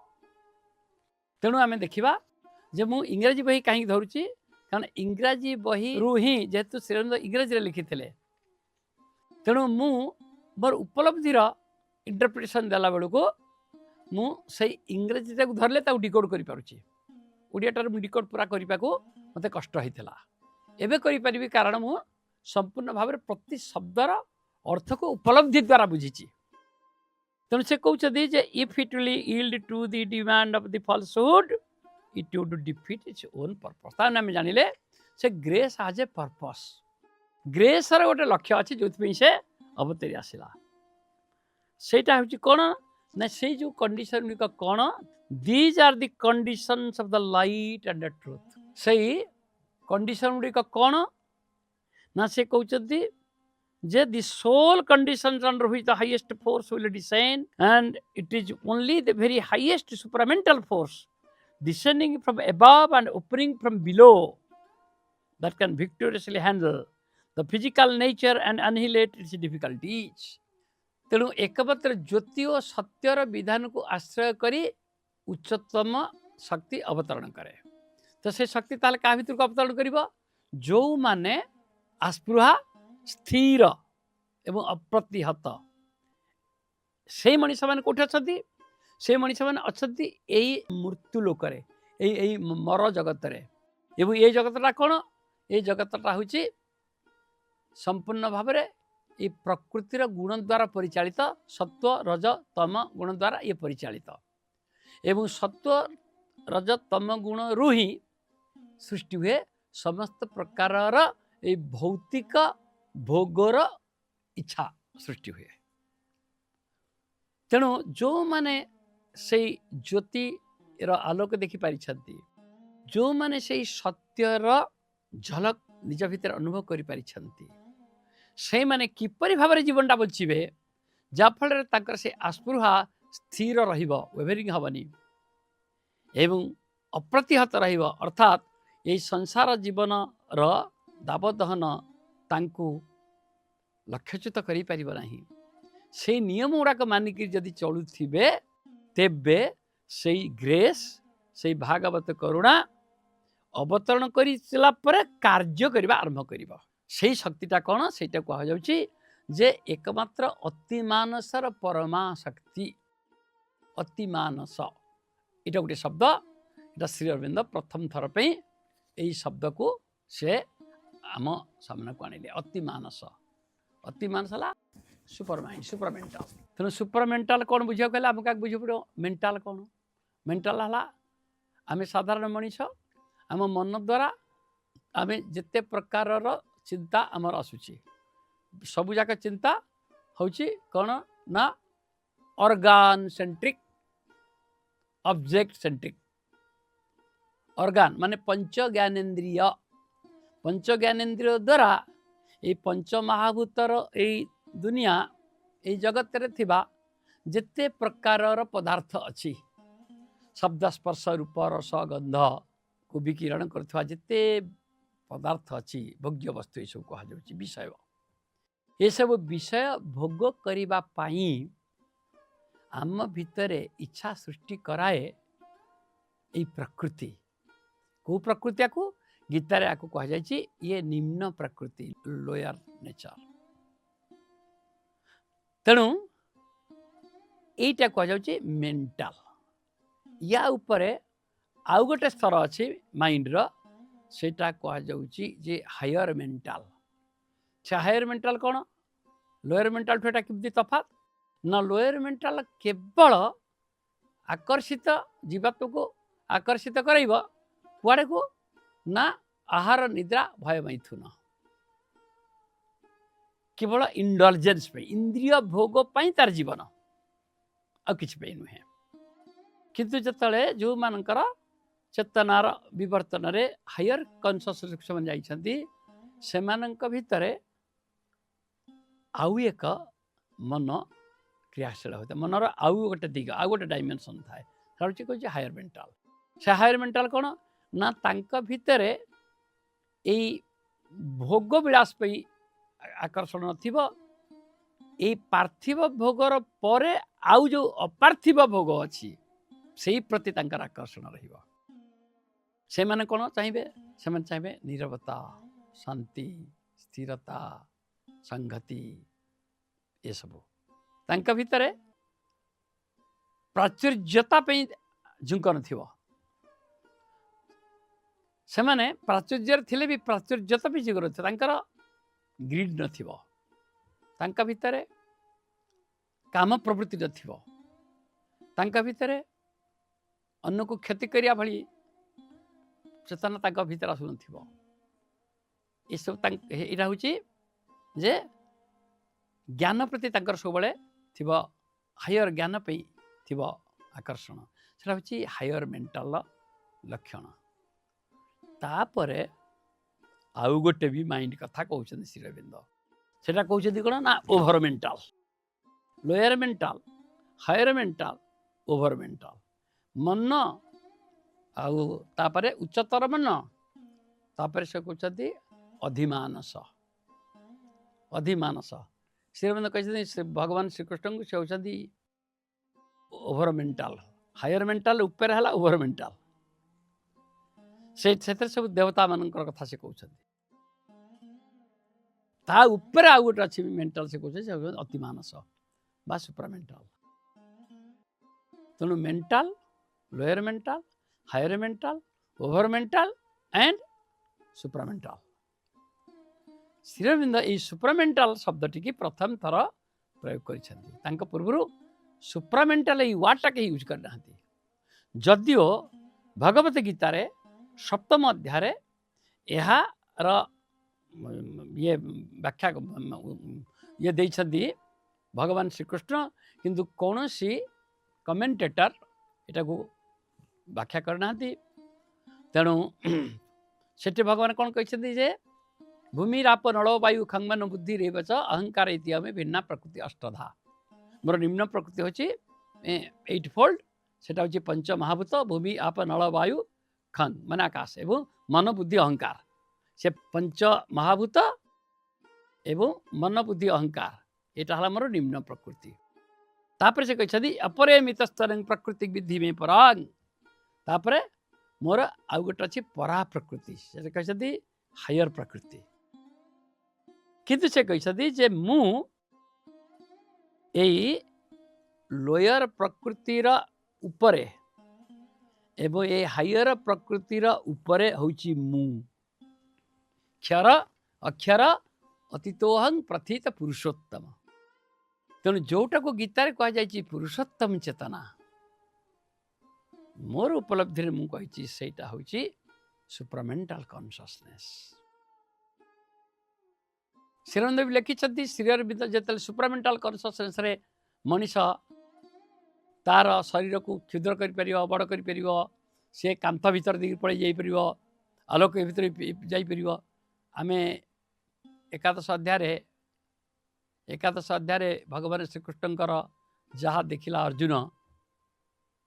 तेणु आम देखा जे मु इंग्राजी बही कहीं धरुची कारण इंग्राजी बही रु ही जेहेतु श्रीरंद्र इंग्राजी लिखी तेणु मु मोर उपलब्धिर इंटरप्रिटेशन देला बेलू को मु से इंग्राजी धरले डिकोड कर पारुची ओडियाटार डिकोड पूरा करने को मत कष्ट होता एवं करी कारण मु संपूर्ण भाव में प्रति शब्दर अर्थ को उपलब्धि द्वारा बुझी तेणु से कहते जे if it will yield to the demand of the falsehood it would defeat its own purpose ताने आम जानिले से ग्रेस हाज ए पर्पस ग्रेस गोटे लक्ष्य अच्छी जो से अवतरी आसला सेटा हूँ कौन ना से जो कंडीशन गुड़िक कौन these are the conditions of the light and the truth से कंडीशन गुड़िक कौन ना से कहते जे the soul conditions under which the highest force will descend, and it is only the very highest supramental force descending from above and opening from below that can victoriously handle the physical nature and annihilate its difficulties. ତେଣୁ ଏକମାତ୍ର ଜ୍ୟୋତି ଓ ସତ୍ୟର ବିଧାନକୁ ଆଶ୍ରୟ କରି ଉଚ୍ଚତମ ଶକ୍ତି ଅବତରଣ କରେ। ତ ସେ ଶକ୍ତି ତାହେଲେ କାହା ଭିତରକୁ ଅବତରଣ କରିବ? ଯେଉଁମାନେ ଆସ୍ପୃହା, ସ୍ଥିର ଏବଂ ଅପ୍ରତିହତ, ସେଇ ମଣିଷମାନେ କେଉଁଠି ଅଛନ୍ତି? ସେଇ ମଣିଷମାନେ ଅଛନ୍ତି ଏଇ ମୃତ୍ୟୁ ଲୋକରେ, ଏଇ ମର ଜଗତରେ। ଏବଂ ଏଇ ଜଗତଟା କ'ଣ? ଏଇ ଜଗତଟା ହେଉଛି ସମ୍ପୂର୍ଣ୍ଣ ଭାବରେ ଏ ପ୍ରକୃତିର ଗୁଣ ଦ୍ୱାରା ପରିଚାଳିତ। ସତ୍ଵ, ରଜ, ତମ ଗୁଣ ଦ୍ୱାରା ଇଏ ପରିଚାଳିତ। ଏବଂ ସତ୍ଵ, ରଜ, ତମ ଗୁଣରୁ ହିଁ ସୃଷ୍ଟି ହୁଏ ସମସ୍ତ ପ୍ରକାରର ଏଇ ଭୌତିକ ଭୋଗର ଇଚ୍ଛା ସୃଷ୍ଟି ହୁଏ। ତେଣୁ ଯେଉଁମାନେ ସେଇ ଜ୍ୟୋତିର ଆଲୋକ ଦେଖିପାରିଛନ୍ତି, ଯେଉଁମାନେ ସେଇ ସତ୍ୟର ଝଲକ ନିଜ ଭିତରେ ଅନୁଭବ କରିପାରିଛନ୍ତି, ସେଇମାନେ କିପରି ଭାବରେ ଜୀବନଟା ବଞ୍ଚିବେ ଯାହାଫଳରେ ତାଙ୍କର ସେ ଆସ୍ପୃହା ସ୍ଥିର ରହିବ, ୱେଭରିଂ ହେବନି ଏବଂ ଅପ୍ରତିହତ ରହିବ। ଅର୍ଥାତ୍ ଏଇ ସଂସାର ଜୀବନର ଦାବଦହନ ତାଙ୍କୁ ଲକ୍ଷ୍ୟଚ୍ୟୁତ କରିପାରିବ ନାହିଁ। ସେଇ ନିୟମ ଗୁଡ଼ାକ ମାନିକି ଯଦି ଚଳୁଥିବେ ତେବେ ସେଇ ଗ୍ରେସ୍, ସେଇ ଭାଗବତ କରୁଣା ଅବତରଣ କରିଲା ପରେ କାର୍ଯ୍ୟ କରିବା ଆରମ୍ଭ କରିବ। ସେଇ ଶକ୍ତିଟା କ'ଣ? ସେଇଟା କୁହାଯାଉଛି ଯେ ଏକମାତ୍ର ଅତିମାନସର ପରମା ଶକ୍ତି। ଅତିମାନସ ଏଇଟା ଗୋଟେ ଶବ୍ଦ। ଏଇଟା ଶ୍ରୀ ଅରବିନ୍ଦ ପ୍ରଥମ ଥର ପାଇଁ ଏଇ ଶବ୍ଦକୁ ସେ ଆମ ସାମ୍ନାକୁ ଆଣିଲେ। ଅତିମାନସ, ଅତିମାନସ ହେଲା ସୁପର ମାଇଣ୍ଡ, ସୁପରମେଣ୍ଟାଲ। ତେଣୁ ସୁପରମେଣ୍ଟାଲ କ'ଣ ବୁଝିବାକୁ ହେଲେ ଆମକୁ ବୁଝିବାକୁ ପଡ଼ିବ ମେଣ୍ଟାଲ କ'ଣ? ମେଣ୍ଟାଲ ହେଲା ଆମେ ସାଧାରଣ ମଣିଷ, ଆମ ମନ ଦ୍ୱାରା ଆମେ ଯେତେ ପ୍ରକାରର ଚିନ୍ତା ଆମର ଆସୁଛି, ସବୁଯାକ ଚିନ୍ତା ହେଉଛି କ'ଣ ନା organ centric, object centric. Organ ମାନେ ପଞ୍ଚ ଜ୍ଞାନେନ୍ଦ୍ରିୟ। ପଞ୍ଚ ଜ୍ଞାନେନ୍ଦ୍ରିୟ ଦ୍ୱାରା ଏଇ ପଞ୍ଚମହାଭୂତର ଏଇ ଦୁନିଆ, ଏଇ ଜଗତରେ ଥିବା ଯେତେ ପ୍ରକାରର ପଦାର୍ଥ ଅଛି, ଶବ୍ଦ, ସ୍ପର୍ଶ, ରୂପ, ରସ, ଗନ୍ଧକୁ ବିକିରଣ କରୁଥିବା ଯେତେ ପଦାର୍ଥ ଅଛି, ଭୋଗ୍ୟ ବସ୍ତୁ ଏସବୁ କୁହାଯାଉଛି ବିଷୟ। ଏସବୁ ବିଷୟ ଭୋଗ କରିବା ପାଇଁ ଆମ ଭିତରେ ଇଚ୍ଛା ସୃଷ୍ଟି କରାଏ ଏଇ ପ୍ରକୃତି। କେଉଁ ପ୍ରକୃତି? ଆକୁ ଗୀତାରେ ଆକୁ କୁହାଯାଇଛି ଇଏ ନିମ୍ନ ପ୍ରକୃତି, ଲୋୟର ନେଚର। ତେଣୁ ଏଇଟା କୁହାଯାଉଛି ମେଣ୍ଟାଲ। ୟା ଉପରେ ଆଉ ଗୋଟେ ସ୍ତର ଅଛି ମାଇଣ୍ଡର, ସେଇଟା କୁହାଯାଉଛି ଯେ ହାୟର ମେଣ୍ଟାଲ। ସେ ହାୟର ମେଣ୍ଟାଲ କ'ଣ? ଲୋୟର ମେଣ୍ଟାଲଠୁ ଏଇଟା କେମିତି ତଫାତ୍? ନା ଲୋୟର ମେଣ୍ଟାଲ କେବଳ ଆକର୍ଷିତ, ଜୀବାତ୍ମକୁ ଆକର୍ଷିତ କରାଇବ କୁଆଡ଼କୁ? ନା ଆହାର, ନିଦ୍ରା, ଭୟ, ମୈଥୁନ, କେବଳ ଇଣ୍ଡଲଜେନ୍ସ ପାଇଁ, ଇନ୍ଦ୍ରିୟ ଭୋଗ ପାଇଁ ତାର ଜୀବନ, ଆଉ କିଛି ପାଇଁ ନୁହେଁ। କିନ୍ତୁ ଯେତେବେଳେ ଯେଉଁମାନଙ୍କର ଚେତନାର ବିବର୍ତ୍ତନରେ ହାୟର କନସିୟସନେସକୁ ସେମାନେ ଯାଇଛନ୍ତି, ସେମାନଙ୍କ ଭିତରେ ଆଉ ଏକ ମନ କ୍ରିୟାଶୀଳ ହୋଇଥାଏ। ମନର ଆଉ ଗୋଟେ ଦିଗ, ଆଉ ଗୋଟେ ଡାଇମେନସନ୍ ଥାଏ। ସେଟା ହେଉଛି କହୁଛି ହାୟର ମେଣ୍ଟାଲ। ସେ ହାୟର ମେଣ୍ଟାଲ କ'ଣ? ନା ତାଙ୍କ ଭିତରେ ଏଇ ଭୋଗ ବିଳାସ ପାଇଁ ଆକର୍ଷଣ ନଥିବ। ଏଇ ପାର୍ଥିବ ଭୋଗର ପରେ ଆଉ ଯେଉଁ ଅପାର୍ଥିବ ଭୋଗ ଅଛି ସେଇ ପ୍ରତି ତାଙ୍କର ଆକର୍ଷଣ ରହିବ। ସେମାନେ କ'ଣ ଚାହିଁବେ? ସେମାନେ ଚାହିଁବେ ନୀରବତା, ଶାନ୍ତି, ସ୍ଥିରତା, ସଂହତି। ଏସବୁ ତାଙ୍କ ଭିତରେ ପ୍ରାଚୁର୍ଯ୍ୟତା ପାଇଁ ଝୁଙ୍କ ନଥିବ। ସେମାନେ ପ୍ରାଚୁର୍ଯ୍ୟରେ ଥିଲେ ବି ପ୍ରାଚୁର୍ଯ୍ୟତା ବି ଝୁଙ୍କ ନଥିବ। ତାଙ୍କର ଗ୍ରୀଡ୍ ନଥିବ, ତାଙ୍କ ଭିତରେ କାମ ପ୍ରବୃତ୍ତି ନଥିବ, ତାଙ୍କ ଭିତରେ ଅନ୍ୟକୁ କ୍ଷତି କରିବା ଭଳି ଚେତନା ତାଙ୍କ ଭିତରେ ଆସୁନଥିବ। ଏସବୁ ଏଇଟା ହେଉଛି ଯେ ଜ୍ଞାନ ପ୍ରତି ତାଙ୍କର ସବୁବେଳେ ଥିବ, ହାୟର ଜ୍ଞାନ ପାଇଁ ଥିବ ଆକର୍ଷଣ। ସେଟା ହେଉଛି ହାୟର ମେଣ୍ଟାଲର ଲକ୍ଷଣ। ତାପରେ ଆଉ ଗୋଟେ ବି ମାଇଣ୍ଡ କଥା କହୁଛନ୍ତି ଶ୍ରୀ ଅରବିନ୍ଦ। सेटा कहते कौन ना over mental, lower mental, higher mental, over mental. मन आउे उच्चतर मन तापर से कहते अधिमानस। अधिमानस श्रीरविंद कहते भगवान श्रीकृष्ण को से होती ओभर मेंटाल, हायर मेंटाल ऊपर है ओभर मेंटाल। से सब देवता मान कथा से कहते ता ऊपर आउ गोटे अच्छी मेंटाल से कहते अतिमानस बा सुप्रा मेंटाल। तेणु mental, lower mental, higher mental, over mental and supra mental. श्रीरविंद ये सुप्रामेंटाल शब्दटी की प्रथम थर प्रयोग कर पूर्व सुप्रामेंटाल ये वार्डटा के यूज करना। जदिओ भगवत गीतार सप्तम अध्याय यार ये व्याख्या ये देइछन्ति भगवान श्रीकृष्ण, किंतु कौन सी कमेंटेटर एटा को व्याख्या करना। तेणु सेठी भगवान कौन कहते जे भूमिराप नल वायु खंगन बुद्धि रेवच अहंकार इतिहास भिन्ना प्रकृति अष्टधा। मोर निम्न प्रकृति होची 8 फोल्ड, सेटा होची पंच महाभूत भूमि आप नल वायु खंग माने आकाश एवं मन बुद्धि अहंकार। से पंच महाभूत एवं मन बुद्धि अहंकार एटा हला मोर निम्न प्रकृति। तापर से कहछदी अपरिमित स्तर प्रकृति विधि में पराग। तापर मोर आउ गोटे अछि परा प्रकृति, से कहछदी हायर प्रकृति। किंतु से कहते जे मु यही लोयर प्रकृतिर उपरे एवं ये हायर प्रकृतिर उपरे होची मु। क्षर अक्षर अतीतोहं प्रथित पुरुषोत्तम। तेणु जोटा को गीतार कह जाय पुरुषोत्तम चेतना मोर उपलब्धि मु कही सेटा होची सुप्रामेंटाल कॉन्शसनेस। श्रीरविंद भी लिखिं श्रीअरविंद जो सुप्रामेंटाल कॉन्शसनेस रे मनीष तार शरीर को क्षुद्र कर बड़ कर से कांथ भीतर दी पड़े जापर आलोक भीतर जापर। आम एकादश अध्याय भगवान श्रीकृष्णकर जहाँ देखला अर्जुन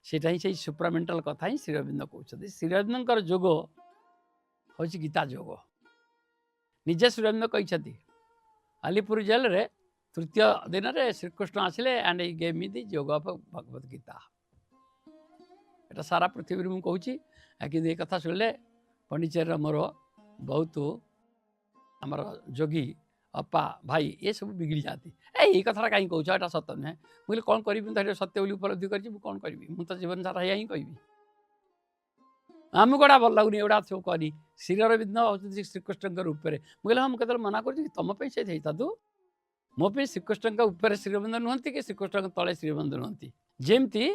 सेटा ही सुप्रामेंटाल कथा ही श्रीअरविंद कहते। श्रीअरविंदर जोग हूँ गीता जोग। निजे श्रीअरविंद कहते अलीपुर जेल रे तृतीय दिन रे श्रीकृष्ण आसिले and he gave me the yoga of Bhagavad Gita. एटा सारा पृथ्वी में कहूँ कि ये कथा शुणिले पंडिचेरी मोर बहुत आमर जोगी अपा भाई ये सब बिगड़ी जाती। ये कथा कहीं कहूँ एटा सत्य नुहे। मुझे कौन करी तो सत्य बोली उपलब्धि कर कौन करी मुझे जीवन सारा ही कहि आम गड़ा भल लगुनि एवढा सब करी श्रीअरविंद होती श्रीकृष्ण ऊपर। मुझे हाँ मुझे मना कर तुम से था तू मोप श्रीकृष्ण ऊपर श्रीअरविंद नुहति कि श्रीकृष्ण तले श्रीअरविंद नुहति। जमती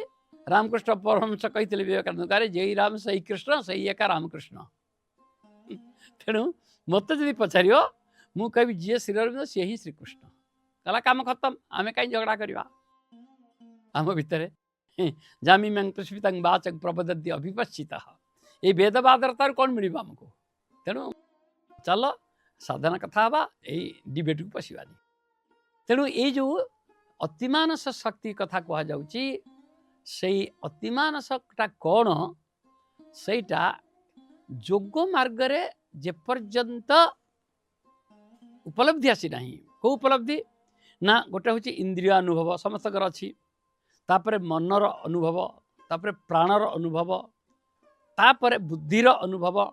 रामकृष्ण परमहंस कहते विवेकानंद कार जय राम सही कृष्ण सही एका रामकृष्ण। तेणु मत जब पचार मु कहि जी श्रीअरविंद सी ही श्रीकृष्ण कला काम खत्म। आम कहीं झगड़ा करवा आम भितर जामी मैं पुष्पित वाचक प्रबदती अभिपश्चिता ये वेदवादर तार कौन मिल आमको। तेणु चल साधना कथा हवा यही डिबेट को पशिबानी। तेणु ये जो अतिमानस शक्ति कथा कह जाउची सेई अतिमानसटा कौन सेटा जोग मार्ग रे जेपर्यंत उपलब्धि आसी ना को उपलब्धि ना गोटे हूँ इंद्रिय अनुभव समस्तकर अच्छी तापर मनर अनुभव तापर प्राणर अनुभव तापर बुद्धिर अनुभव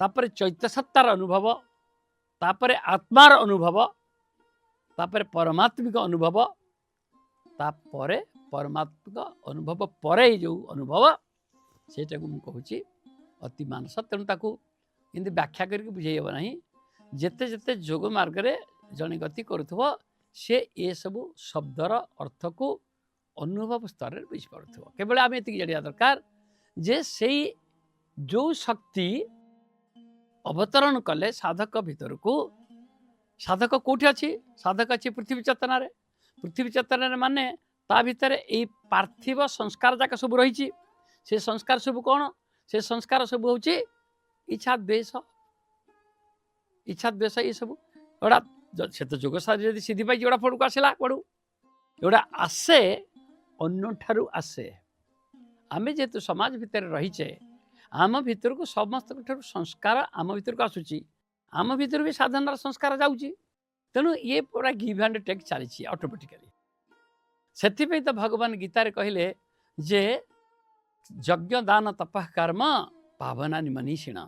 तापर चैत्यसत्तार अनुभव तापर आत्मार अनुभव तापर परमात्मिक अनुभव तापर परमात्मिक अनुभव पर जो अनुभव सेटा को मुझे अति मानस। तेणु ताकू इमती व्याख्या करके बुझेब ना जेते जेते जोग मार्ग रे जड़े गति करुथुव से ये सबू शब्दर अर्थ को अनुभव स्तर में बुझीपार। केवल आम ये जाना दरकार जे से जो शक्ति अवतरण कले साधक भीतर को साधक कौटी अच्छी साधक अच्छी पृथ्वी चेतना रे। पृथ्वी चेतना माने ता भीतर ये पार्थिव संस्कार जाक सब रही। से संस्कार सब कौन से संस्कार सब हूँ इच्छा द्वेष ये सब गोटा से तो जोग सारी जदि सिद्धि पाई जोड़ा पड़ू आसला पड़ू एगुड़ा आसे अन्यठारु आसे आमे जेहेतु समाज भितर रहीचे आम भितर को समस्त संस्कार आम भितर को आसूची आम भितर भी साधारण संस्कार जाऊँगी तेणु ये पूरा गिव एंड टेक चली ऑटोमेटिकली से तो भगवान गीतार कहले जे यज्ञ दान तपः कर्म पावना मनीषिण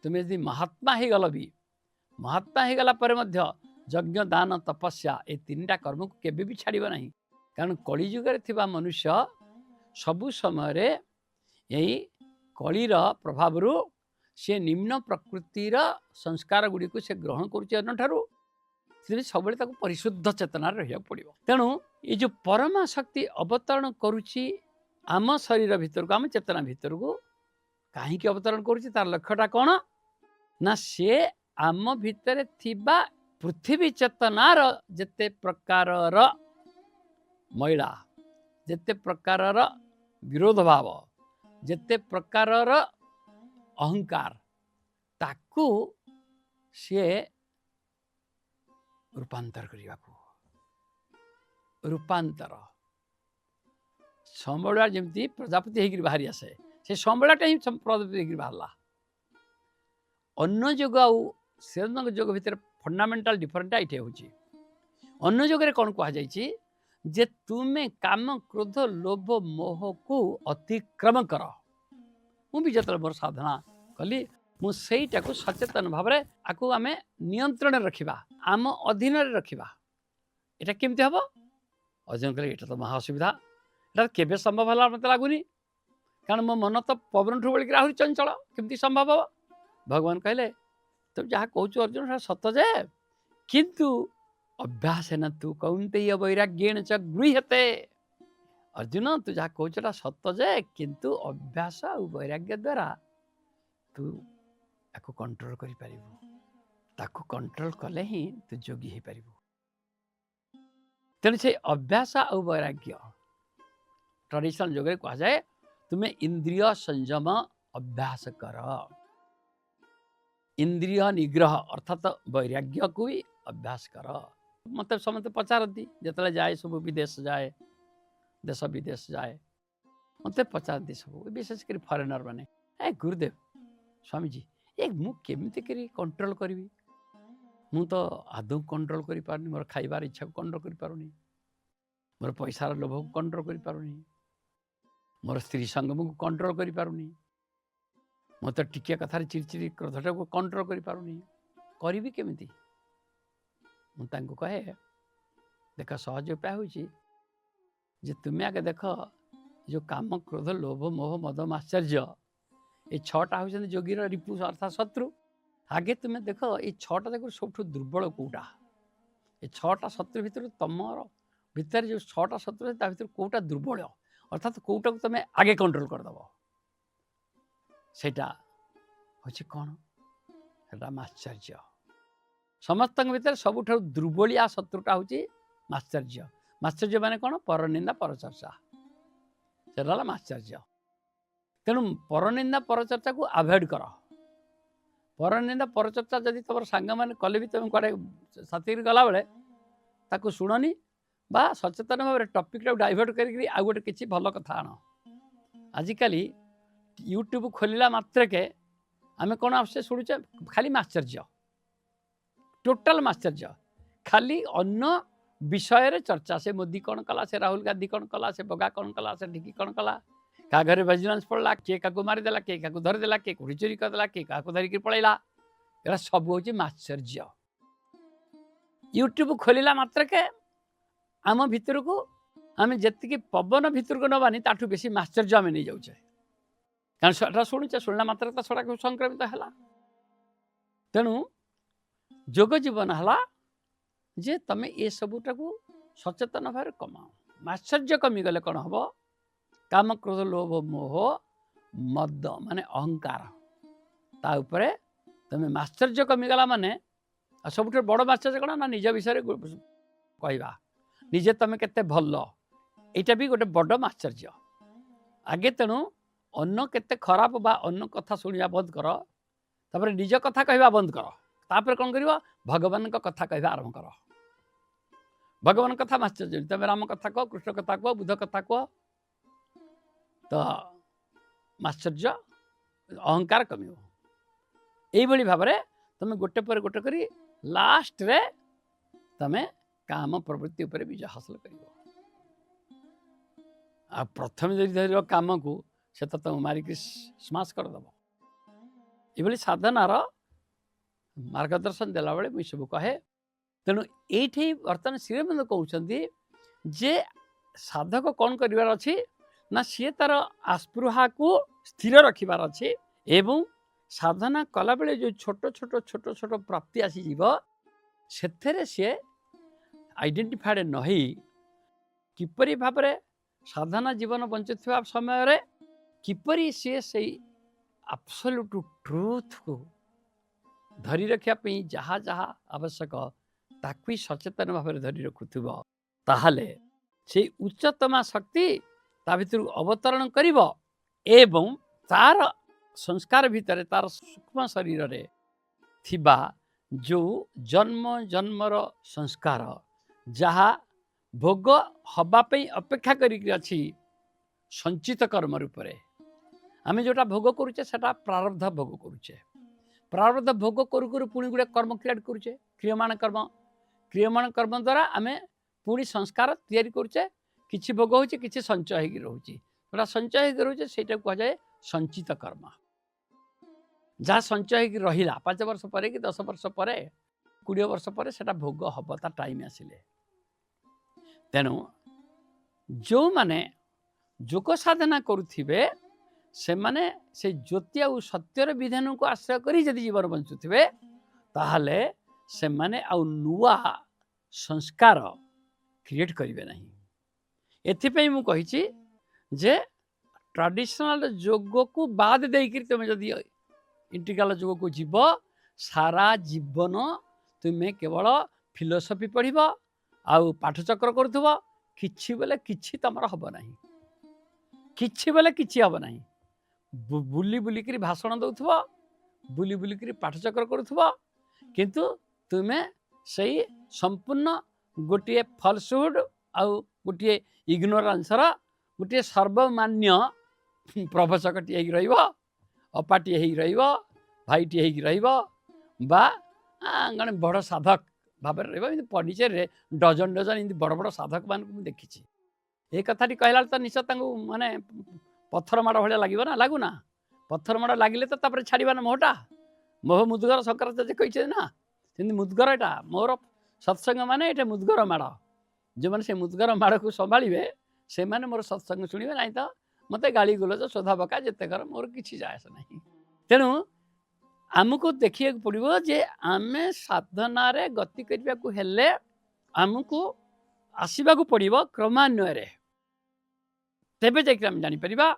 तुम्हें यदि महात्मा हो गल भी महात्मा हो गला पर मध्य यज्ञ दान तपस्या ये तीनटा कर्म को केबे भी छाड़ब ना कारण कलिजुगे थिबा मनुष्य सबु समय यही कलिर प्रभाव से निम्न प्रकृतिर संस्कार गुड़ी को से ग्रहण करुठार सब परिशुद्ध चेतना रहा पड़ो तेणु ये जो परमा शक्ति अवतरण करुच्ची आम शरीर भितर को आम चेतना भितर को कहीं अवतरण करुच्ची तार लक्ष्यटा कौन ना से आम भितर थिबा पृथ्वी चेतनार जेते प्रकारर मैला जेते प्रकारर विरोध भाव जेते प्रकारर अहंकार ताकू सी रूपांतर करने रूपांतर संबड़ा जमी प्रजापति होकर बाहरी आसे से संबड़ाटा ही प्रजापति होकर बाहरला अन्न जोग आंग जोग भितर फंडामेंटाल डिफरेंट ये हूँ अन्न जोगे कौन कहुई जे तुम्हें काम क्रोध लोभ मोह को अतिक्रम कर मुझे जो मोर साधना कली मुझा को सचेतन भाव में आपको आम नियंत्रण रखा आम अधीन रखा यहाँ केमती हम अध्ययन कले ये तो महा असुविधा यहाँ केवे संभव है मत लगुनि कारण मो मन तो पवन ठू बोल आहरी चंचल केमती संभव हम भगवान कहले तुम जहाँ कहूँ अर्जुन सत जे किंतु अभ्यास है ना तू कौन्तेय वैराग्येण च गृह्यते अर्जुन तू जहाँ कहूँ सत जे किंतु अभ्यास और वैराग्य द्वारा तू ताको कंट्रोल करि पारिबु ताको कंट्रोल कले ही तू जोगी हो पारिबु तेणु से अभ्यास और वैराग्य ट्रेडिशनल जोगे कहा जाए तुम्हें इंद्रिय संयम अभ्यास कर इंद्रिय निग्रह अर्थात वैराग्य को भी अभ्यास कर मत समस्त पचारती जो जाए सब विदेश जाए देश विदेश जाए मत पचारती सब विशेषकर फरेनर माने ए गुरुदेव स्वामीजी एक मुझे करी कंट्रोल करी मु तो आदौ कंट्रोल करि पारुनी मोर खाइबार इच्छा को कंट्रोल करि पारुनी मोर पैसार लोभ को कंट्रोल करि पारुनी मोर स्त्री संगम को कंट्रोल करि पारुनी मत तो टिके कथार चिड़चिड़ी क्रोधटा को कंट्रोल करि पारुनी करी केमिति मु तांको कहे देख सहज उपाय होची जे तुम्हें आगे देख जो काम क्रोध लोभ मोह मद माश्चर्य ये छटा हूँ जोगीर रिपु अर्थात शत्रु आगे तुम्हें देख ये छटा देख सब दुर्बल कौटा ये छटा शत्रु भितर तुम भितर जो छटा शत्रु है भर कौटा दुर्बल अर्थात कौटा को तुम्हें आगे कंट्रोल करदेव सेटा हूँ कौन है माश्चर्य समस्त भितर सबुठ दुर्बलिया शत्रुटा हूँ माश्चर्य माश्चर्य माने कौन परनिंदा परचर्चा से माश्चर्य तेणु परनिंदा परचर्चा को अवॉइड कर परनिंदा परचर्चा जदि तुम सांग मैंने कले भी तुम कड़े साथी गला बेले ताकू शुणनी बा सचेतन भाव में टपिकटा डाइवर्ट करी आउ गोटे किसी भल कथा आण आजिकल यूट्यूब खोलला मात्रके आम कौन आसे शुणुचे खाली माश्चर्य टोटाल माश्चर्य खाली अन्न विषय चर्चा से मोदी कौन कला से राहुल गांधी कौन कला से बगा कौन कला से ढिकी कौन कला क्या घरे विजिलेंस पड़ा किए क्या मारिदेला किए क्या धरदेला किए कौटी चोरी करदेला किए क्या धरिकी पलैला ये सब हूँ माश्चर्य यूट्यूब खोलला मात्रके आम भितर को आम जी पवन भितर को नबानी ताठू बेसी माश्चर्य आम नहीं जाऊे कारण शुणुचे शुणला मात्र तो सड़ा संक्रमित है तेणु जोग जीवन है जे तमें ये सबूटा को सचेतन भाव कमाओ माश्चर्य कमीगले कौन हम काम क्रोध लोभ मोह मद माने अहंकार ता उपरे तमें माश्चर्य कमीगला माने सबुठ बड़ माश्चर्य कौन ना निज विषय कहवा निजे तमें केते भल यहाँ भी गोटे बड़ माश्चर्य आगे तेणु अन्न केते खराब बा अन्न कथा शुणा बंद कर तापर निज कथा कहवा बंद कर तापर कौन कर भगवान कथा कहवा आरंभ कर भगवान कथा आश्चर्य तुम राम कथा कह कृष्ण कथा कह बुद्ध कथा कह तो आश्चर्य अहंकार कम यही भाव में तुम गोटे पर गोटे कर लास्ट रे तमें काम प्रवृत्ति उपर विजय हासिल कर प्रथम जब धर काम को से तो तुम मारिक स्माश करदेव ये साधनार मार्गदर्शन देला बेले मुझे सब कहे तेणु ये बर्तमान श्रीरबंद कहते जे साधक कौन करार अच्छी ना सी तार आस्पृहा को स्थिर रखिबार अच्छे एवं साधना कला बेले जो छोट छोट छोट छोट प्राप्ति आसीज से सी आइडेंटिफाइड नही किपरि भाव में साधना जीवन बंचुवा समय किपरि सी से एब्सोल्यूट ट्रुथ को धरी रखापी जहाँ जहाँ आवश्यक ताकू सचेतन भाव में धरी रखुव ताहले से उच्चतमा शक्ति ता भीतर अवतरण करिब एवं तार संस्कार भितर तार सूक्ष्म शरीर रे थिबा जो जन्म जन्मर संस्कार जहाँ भोग हवापी अपेक्षा करी संचित कर्म रूप से आम जोटा भोग करुचे सेटा प्रारब्ध भोग करुचे प्रारब्ध भोग करू करू पुणी गुड़े कर्म क्रिएट करुचे क्रियमाण कर्म द्वारा आम पुणी संस्कार तैयारी करुचे किछि भोग होचे किछि संचय होगी रोचे जोटा संचय होगी रोचे सेटा कहुए संचित कर्म जहाँ संचय होगी रहिला 5 वर्ष पर कि 10 वर्ष पर 20 वर्ष पर सेटा भोग हम ता टाइम आसिले तेणु जो माने जोग साधना करुथिबे से माने से ज्योति आउ सत्यर विधान को आश्रय करी यदि जीवन बंचुथिबे ताहले से माने आउ नुआ संस्कार क्रिएट करिवे नहीं एथिपई मु कहिछि जे ट्रेडिशनल योग को बाद देकर तुम जदि इंटीग्राल योग को जीव सारा जीवन तुम्हें केवल फिलोसफी पढ़ आउ पाठचक्र करुव किछि बेले किछि तमर हब नहीं किछि बेले किछि हब नहीं बुली बुलिक भाषण दौथुव बुली बुलिक पाठचक्र करुव किंतु तुम्हें सही संपूर्ण गोटे फल्सहुड आउ गोटे इग्नोरान्सर गोटे सर्वमान्य प्रवचकटी अपाटी भाईटी बा गणे बड़ साधक भाव में पंडिचेर डजन डजन इमती बड़ बड़ साधक मान देखी ये कथाटी कहला तो निश्चय माने पत्थर माड़ भाया लगे ना लगुना पत्थर माड़ लगे तो छाड़ा ना मोहटा मोह मुदगर शंकराचार्य कही ना सेमती मुदगर यहाँ मोर सत्संग माने ये मुदगर माड़ जो मैंने से मुदगर माड़ को संभाळे से मैंने मोर सत्संग शुणे ना तो मत गाड़ी गुलज सोधा पका जिते कर मोर कि जायस ना तेणु आमको देखिए पड़ो जे आम साधन गति करने को हेले आमको आसवा पड़ो क्रमान्वय तेबे जाकि आम जापर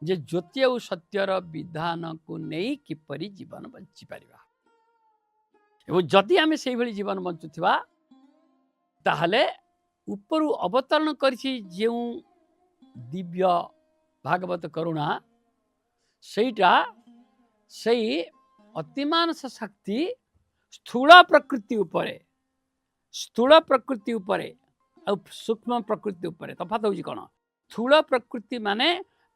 जे ज्योति और सत्यर विधान को नहीं किपरि जीवन बंची पारिबा एवं जदि आम से भली जीवन बंचुवा ताहले उपरु अवतरण करिछि जो दिव्य भागवत करुणा सेटा सही अतिमानस शक्ति स्थूल प्रकृति उपरे आ सूक्ष्म प्रकृति उपरे तफात होछि कोन स्थूल प्रकृति माने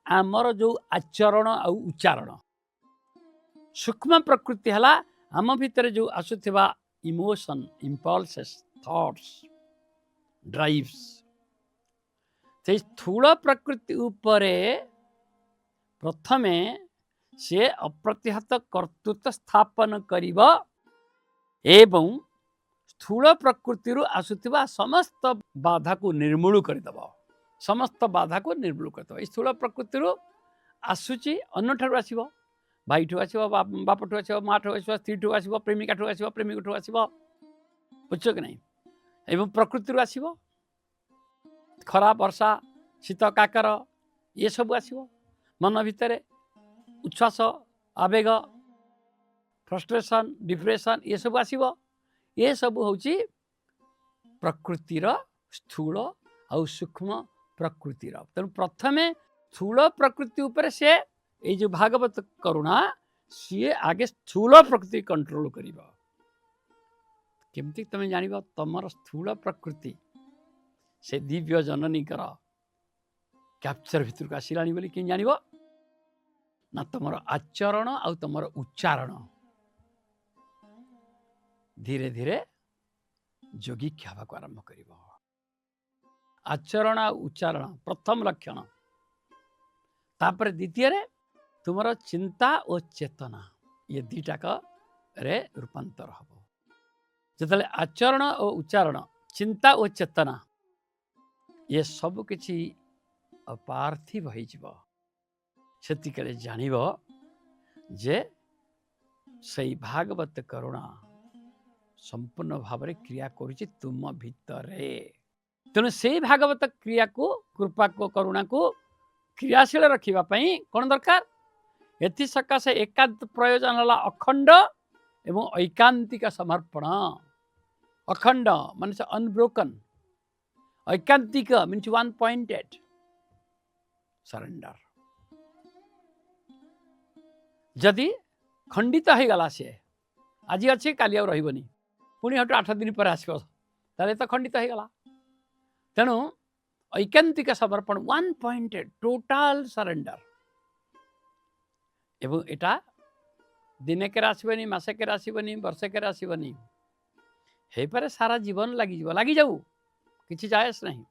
आमर जो आचरण आ उच्चारण सूक्ष्म प्रकृति हला आम भितर जो आसुथिबा इमोशन इम्पल्सेस थॉट्स ड्राइव्स से स्थूल प्रकृति उपरे प्रथमे से अप्रतिहत कर्तृत्व स्थापन करिब एवं स्थूल प्रकृति आसुथिबा समस्त बाधा को निर्मूल करदेव समस्त बाधा को निर्मूल करदेव स्थूल प्रकृति आसूची अन्न ठारू आसो भाई ठू आसो बाप ठू आसो माँ ठू आसो स्त्री ठू आसो प्रेमिका ठू आसो प्रेमिक ठू आसो बुझ कि नहीं एवं प्रकृति आसो खरा वर्षा शीत काकर ये सब आसो मन भितर उच्छ्वास आवेग फ्रस्ट्रेशन डिप्रेशन ये सब आसो ये सब होची प्रकृतिर स्थूल और सूक्ष्म प्रकृतिर तेणु प्रथमे स्थूल प्रकृति उपर से ये जो भागवत करुणा सी आगे स्थूल प्रकृति कंट्रोल करिबा केमती तुम जान तुम स्थूल प्रकृति से दिव्य जननी कैप्चर भितर को आसला बोली कि जान ना तुम आचरण आ तुम उच्चारण धीरे धीरे जोगी हवा को आरंभ कर आचरण आ उच्चारण प्रथम लक्षण तापर द्वितीय तुम चिंता और चेतना ये दुईटाक रे रूपांतर हम जो आचरण और उच्चारण चिंता और चेतना ये सब किछि अपार्थिव होतिके जान जे सही भागवत करुणा संपूर्ण भाव में क्रिया करुछि तुम भितर तेणु से भागवत क्रिया को कृपा को करुणा को क्रियाशील रखापी कौन दरकार एथि सकाशे एकांत प्रयोजन है अखंड एवं ऐकांतिक समर्पण अखंड मान से अनब्रोकन ऐकांतिक मीन्स वन पॉइंटेड सरेंडर जदि खंडित हो गला सी आज अच्छे काली रही पुणी हटू 8 दिन पर आसो तो खंडित हो गला तेणु ऐकांतिक समर्पण वन पॉइंटेड टोटाल सरेंडर एवं एटा दिनेक आसबनी मसेक आसबनी वर्षेक आसबनी हो पारे सारा जीवन लगी जाऊ किसी जायस नहीं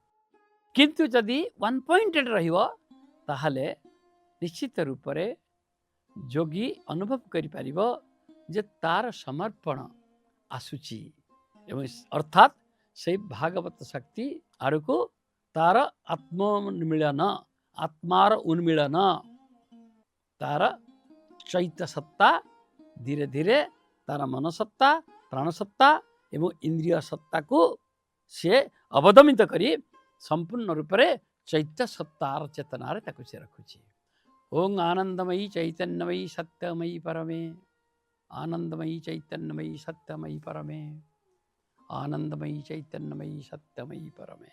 किंतु जदि वन पॉइंटेड रहिबो ताहले निश्चित रूप से जोगी अनुभव करि परिबो जे तार समर्पण आसुची एवं अर्थात से भागवत शक्ति आड़को तार आत्मोन्मिलन आत्मार उन्मिलन तार चैत्य सत्ता धीरे धीरे तार मनसत्ता प्राणसत्ता एवं इंद्रिय सत्ता को से अवदमित करी संपूर्ण रूप से चैत्य सत्तार चेतनार ताकू से रखुची ओं आनंदमयी चैतन्यमयी सत्यमयी परमे आनंदमयी चैतन्यमयी सत्यमयी परमे आनंदमयी चैतन्यमयी सत्यमयी परमे।